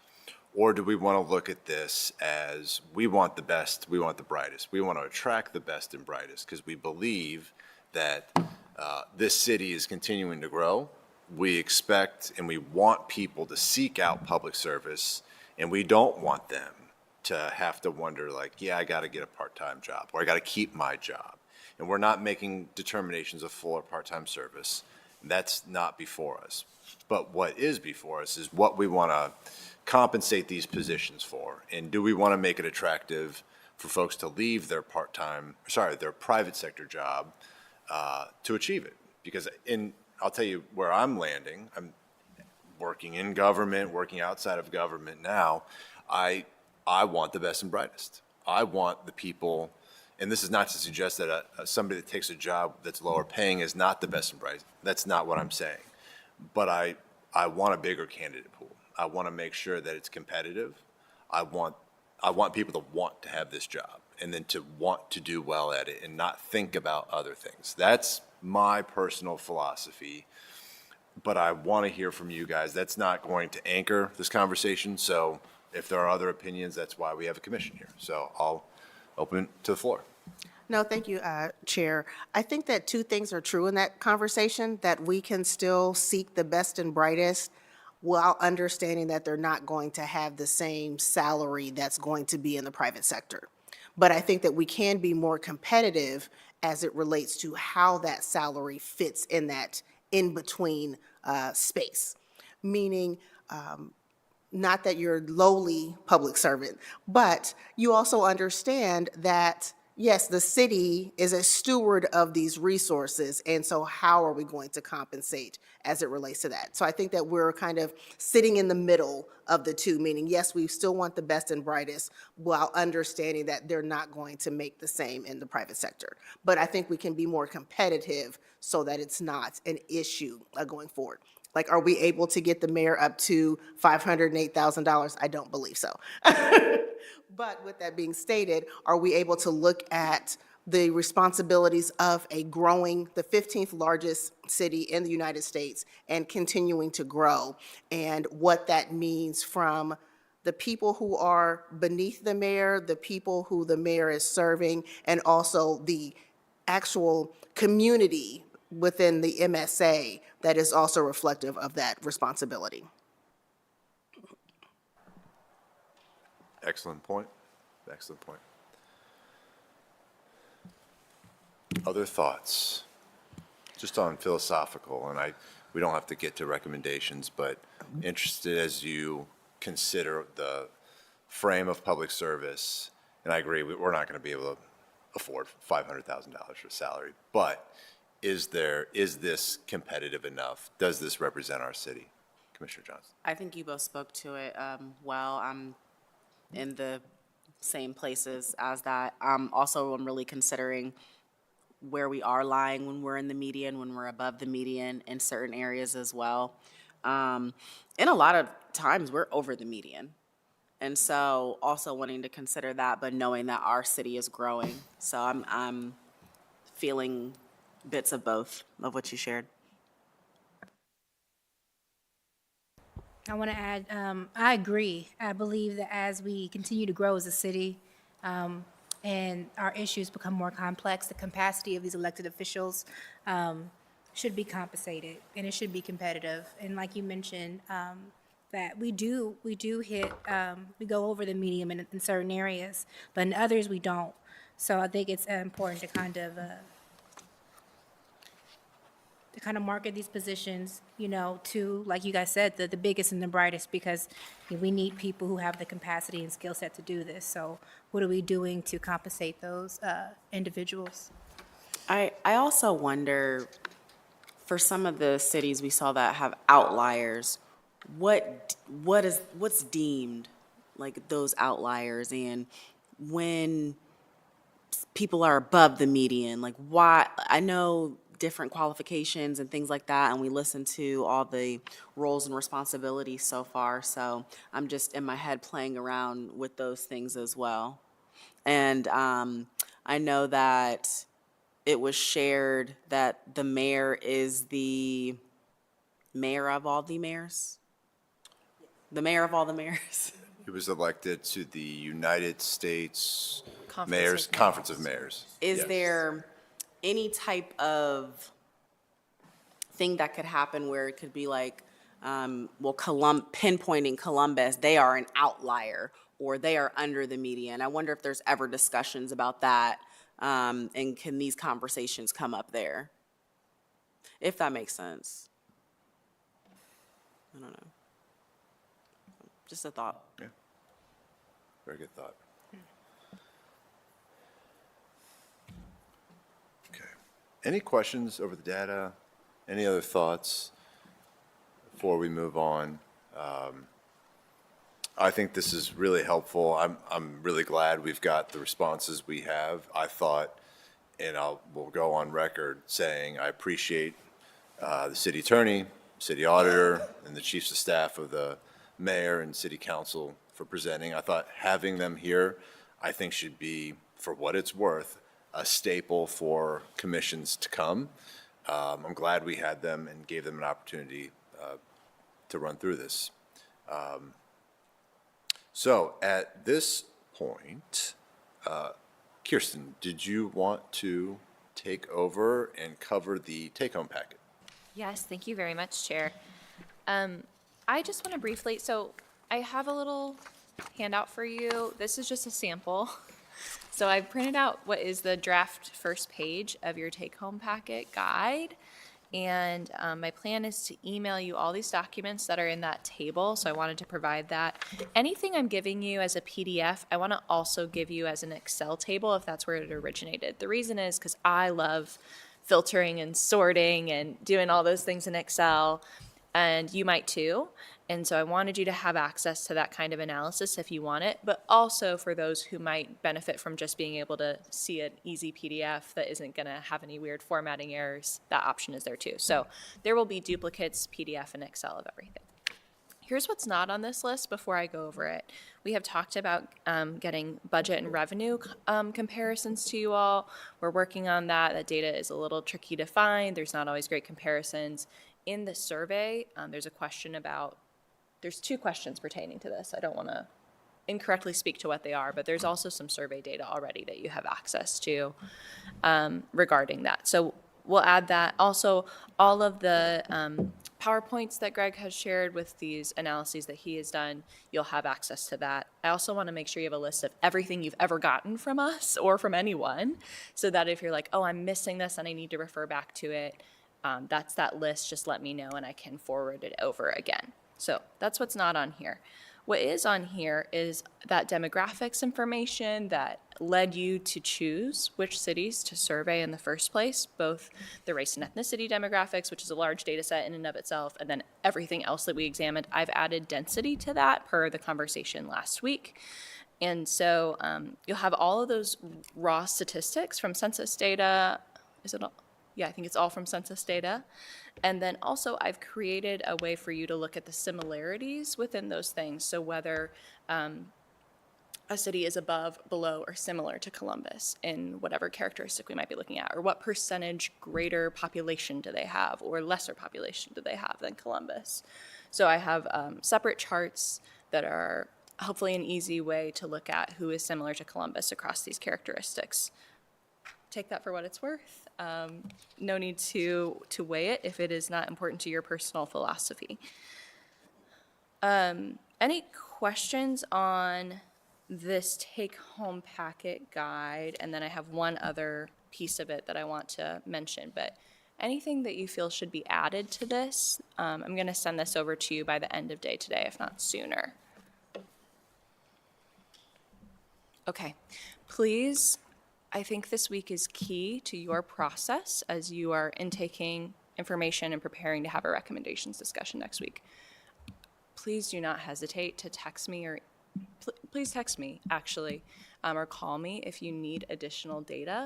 Or do we want to look at this as we want the best, we want the brightest, we want to attract the best and brightest because we believe that this city is continuing to grow. We expect and we want people to seek out public service, and we don't want them to have to wonder like, yeah, I got to get a part-time job or I got to keep my job. And we're not making determinations of full or part-time service. That's not before us. But what is before us is what we want to compensate these positions for. And do we want to make it attractive for folks to leave their their private sector job to achieve it? Because I'll tell you where I'm landing. I'm working in government, working outside of government now. I want the best and brightest. I want the people, and this is not to suggest that somebody that takes a job that's lower paying is not the best and brightest. That's not what I'm saying. But I want a bigger candidate pool. I want to make sure that it's competitive. I want people to want to have this job and then to want to do well at it and not think about other things. That's my personal philosophy. But I want to hear from you guys. That's not going to anchor this conversation. So if there are other opinions, that's why we have a commission here. So I'll open it to the floor. No, thank you, Chair. I think that 2 things are true in that conversation, that we can still seek the best and brightest while understanding that they're not going to have the same salary that's going to be in the private sector. But I think that we can be more competitive as it relates to how that salary fits in that in-between space. Meaning, not that you're lowly public servant, but you also understand that, yes, the city is a steward of these resources, and so how are we going to compensate as it relates to that? So I think that we're kind of sitting in the middle of the two, meaning, yes, we still want the best and brightest while understanding that they're not going to make the same in the private sector. But I think we can be more competitive so that it's not an issue going forward. Like, are we able to get the mayor up to $508,000? I don't believe so. But with that being stated, are we able to look at the responsibilities of the 15th largest city in the United States and continuing to grow, and what that means from the people who are beneath the mayor, the people who the mayor is serving, and also the actual community within the MSA that is also reflective of that responsibility. Excellent point. Excellent point. Other thoughts? Just on philosophical, and we don't have to get to recommendations, but interested as you consider the frame of public service, and I agree, we're not going to be able to afford $500,000 for salary, but is this competitive enough? Does this represent our city? Commissioner Johnson. I think you both spoke to it well. I'm in the same places as that. I'm really considering where we are lying when we're in the median, when we're above the median in certain areas as well. And a lot of times we're over the median. And so also wanting to consider that, but knowing that our city is growing. So I'm feeling bits of both of what you shared. I want to add, I agree. I believe that as we continue to grow as a city, and our issues become more complex, the capacity of these elected officials should be compensated, and it should be competitive. And like you mentioned, that we do hit, we go over the median in certain areas, but in others we don't. So I think it's important to kind of market these positions, to, like you guys said, the biggest and the brightest, because we need people who have the capacity and skill set to do this. So what are we doing to compensate those individuals? I also wonder, for some of the cities we saw that have outliers, what's deemed like those outliers, and when people are above the median, like why? I know different qualifications and things like that, and we listen to all the roles and responsibilities so far, so I'm just in my head playing around with those things as well. And I know that it was shared that the mayor is the mayor of all the mayors? The mayor of all the mayors? He was elected to the United States Conference of Conference of Mayors. Is Yes. there any type of thing that could happen where it could be like, pinpointing Columbus, they are an outlier or they are under the median? I wonder if there's ever discussions about that, and can these conversations come up there? If that makes sense. I don't know. Just a thought. Yeah. Very good thought. Okay. Any questions over the data? Any other thoughts before we move on? I think this is really helpful. I'm really glad we've got the responses we have. I thought, and we'll go on record saying I appreciate the city attorney, city auditor, and the chiefs of staff of the mayor and city council for presenting. I thought having them here, I think should be, for what it's worth, a staple for commissions to come. I'm glad we had them and gave them an opportunity to run through this. So at this point, Kirsten, did you want to take over and cover the take-home packet? Yes, thank you very much, Chair. I just want to briefly, so I have a little handout for you. This is just a sample. So I printed out what is the draft first page of your take-home packet guide. And my plan is to email you all these documents that are in that table. So I wanted to provide that. Anything I'm giving you as a PDF, I want to also give you as an Excel table if that's where it originated. The reason is because I love filtering and sorting and doing all those things in Excel, and you might too. And so I wanted you to have access to that kind of analysis if you want it, but also for those who might benefit from just being able to see an easy PDF that isn't going to have any weird formatting errors, that option is there too. So there will be duplicates, PDF, and Excel of everything. Here's what's not on this list before I go over it. We have talked about getting budget and revenue comparisons to you all. We're working on that. That data is a little tricky to find. There's not always great comparisons. In the survey, there's a question about, there's two questions pertaining to this. I don't want to incorrectly speak to what they are, but there's also some survey data already that you have access to regarding that. So we'll add that. Also, all of the PowerPoints that Greg has shared with these analyses that he has done, you'll have access to that. I also want to make sure you have a list of everything you've ever gotten from us or from anyone, so that if you're like, oh, I'm missing this and I need to refer back to it, that's that list. Just let me know and I can forward it over again. So that's what's not on here. What is on here is that demographics information that led you to choose which cities to survey in the first place, both the race and ethnicity demographics, which is a large data set in and of itself, and then everything else that we examined. I've added density to that per the conversation last week. And so you'll have all of those raw statistics from census data. Is it all? Yeah, I think it's all from census data. And then also I've created a way for you to look at the similarities within those things. So whether a city is above, below, or similar to Columbus in whatever characteristic we might be looking at, or what percentage greater population do they have, or lesser population do they have than Columbus. So I have separate charts that are hopefully an easy way to look at who is similar to Columbus across these characteristics. Take that for what it's worth. No need to weigh it if it is not important to your personal philosophy. Any questions on this take-home packet guide? And then I have one other piece of it that I want to mention, but anything that you feel should be added to this, I'm going to send this over to you by the end of day today, if not sooner. Okay, please. I think this week is key to your process as you are intaking information and preparing to have a recommendations discussion next week. Please do not hesitate to text me or please text me actually, or call me if you need additional data,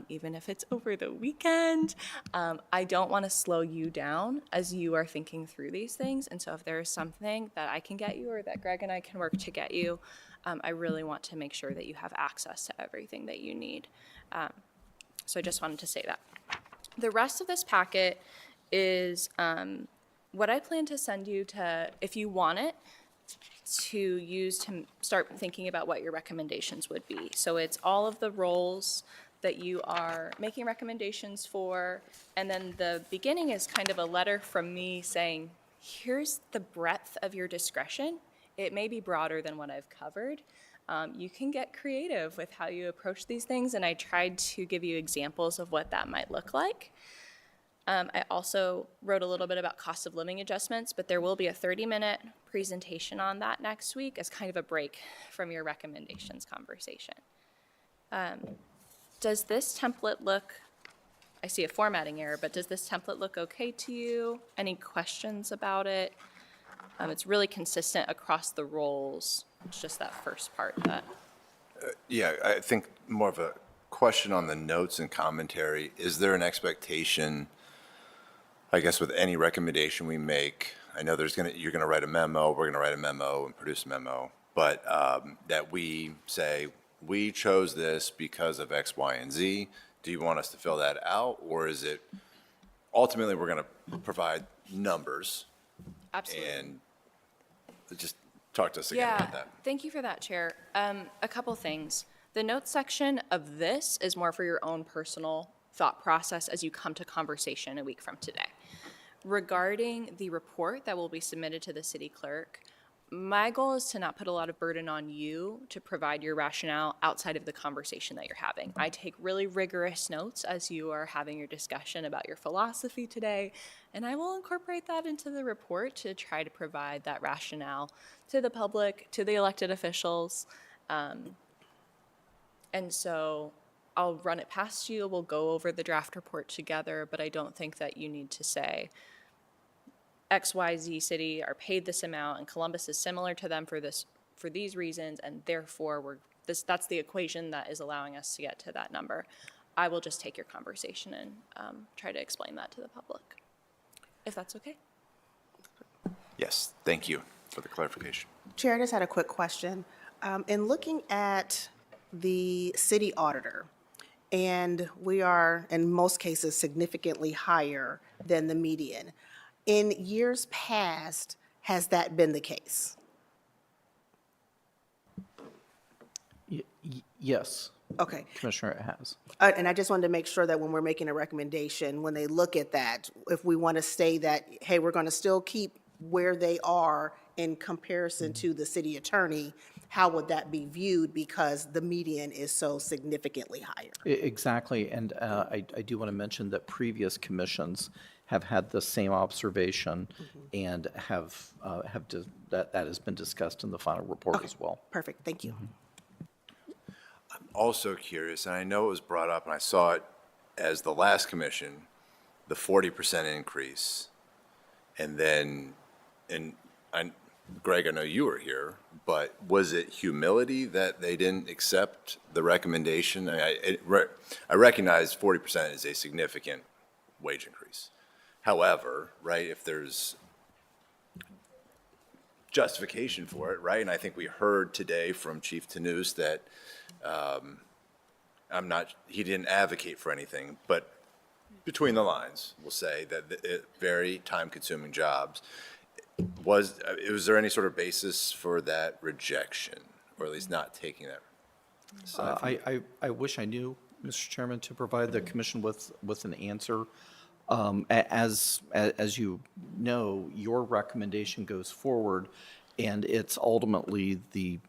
even if it's over the weekend. I don't want to slow you down as you are thinking through these things. And so if there is something that I can get you or that Greg and I can work to get you, I really want to make sure that you have access to everything that you need. So I just wanted to say that. The rest of this packet is what I plan to send you to, if you want it, to use to start thinking about what your recommendations would be. So it's all of the roles that you are making recommendations for, and then the beginning is kind of a letter from me saying, here's the breadth of your discretion. It may be broader than what I've covered. You can get creative with how you approach these things, and I tried to give you examples of what that might look like. I also wrote a little bit about cost of living adjustments, but there will be a 30-minute presentation on that next week as kind of a break from your recommendations conversation. Does this template look, I see a formatting error, but does this template look okay to you? Any questions about it? It's really consistent across the roles. It's just that first part that. Yeah, I think more of a question on the notes and commentary. Is there an expectation, I guess, with any recommendation we make? I know you're gonna write a memo, we're gonna write a memo and produce a memo, but that we say, we chose this because of X, Y, and Z. Do you want us to fill that out, or is it, ultimately, we're gonna provide numbers? Absolutely. And just talk to us again about that. Thank you for that, Chair. A couple things. The notes section of this is more for your own personal thought process as you come to conversation a week from today. Regarding the report that will be submitted to the city clerk, my goal is to not put a lot of burden on you to provide your rationale outside of the conversation that you're having. I take really rigorous notes as you are having your discussion about your philosophy today, and I will incorporate that into the report to try to provide that rationale to the public, to the elected officials. And so I'll run it past you, we'll go over the draft report together, but I don't think that you need to say, XYZ city are paid this amount and Columbus is similar to them for these reasons, and therefore that's the equation that is allowing us to get to that number. I will just take your conversation and try to explain that to the public, if that's okay. Yes, thank you for the clarification. Chair, I just had a quick question. In looking at the city auditor, and we are, in most cases, significantly higher than the median. In years past, has that been the case? Yes. Okay. Commissioner, it has. And I just wanted to make sure that when we're making a recommendation, when they look at that, if we want to say that, hey, we're going to still keep where they are in comparison to the city attorney, how would that be viewed because the median is so significantly higher? Exactly, and I do want to mention that previous commissions have had the same observation and that has been discussed in the final report as well. Perfect, thank you. Also curious, and I know it was brought up, and I saw it as the last commission, the 40% increase. And then, Greg, I know you were here, but was it humility that they didn't accept the recommendation? I recognize 40% is a significant wage increase. However, right, if there's justification for it, right? And I think we heard today from Chief Tanous that he didn't advocate for anything, but between the lines, we'll say that very time-consuming jobs. Was there any sort of basis for that rejection, or at least not taking that? I wish I knew, Mr. Chairman, to provide the commission with an answer. As you know, your recommendation goes forward, and it's ultimately the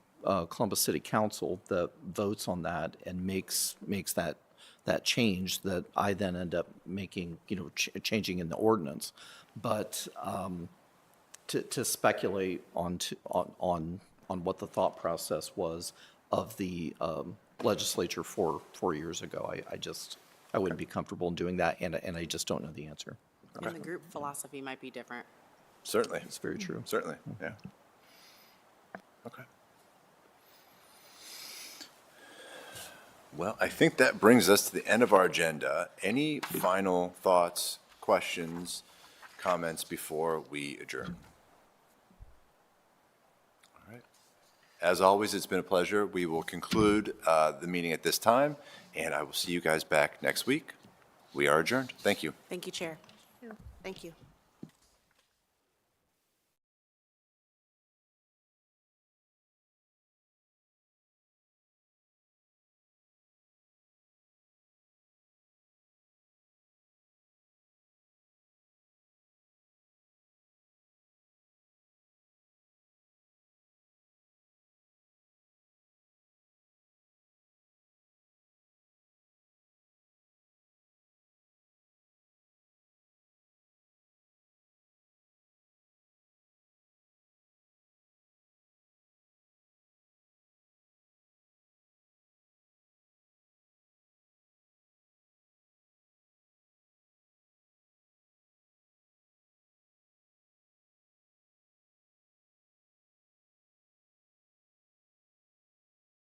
Columbus City Council that votes on that and makes that change that I then end up making, changing in the ordinance. But to speculate on what the thought process was of the legislature 4 years ago, I wouldn't be comfortable in doing that, and I just don't know the answer. And the group philosophy might be different. Certainly. It's very true. Certainly, yeah. Okay. Well, I think that brings us to the end of our agenda. Any final thoughts, questions, comments before we adjourn? All right. As always, it's been a pleasure. We will conclude the meeting at this time, and I will see you guys back next week. We are adjourned. Thank you. Thank you, Chair. Thank you.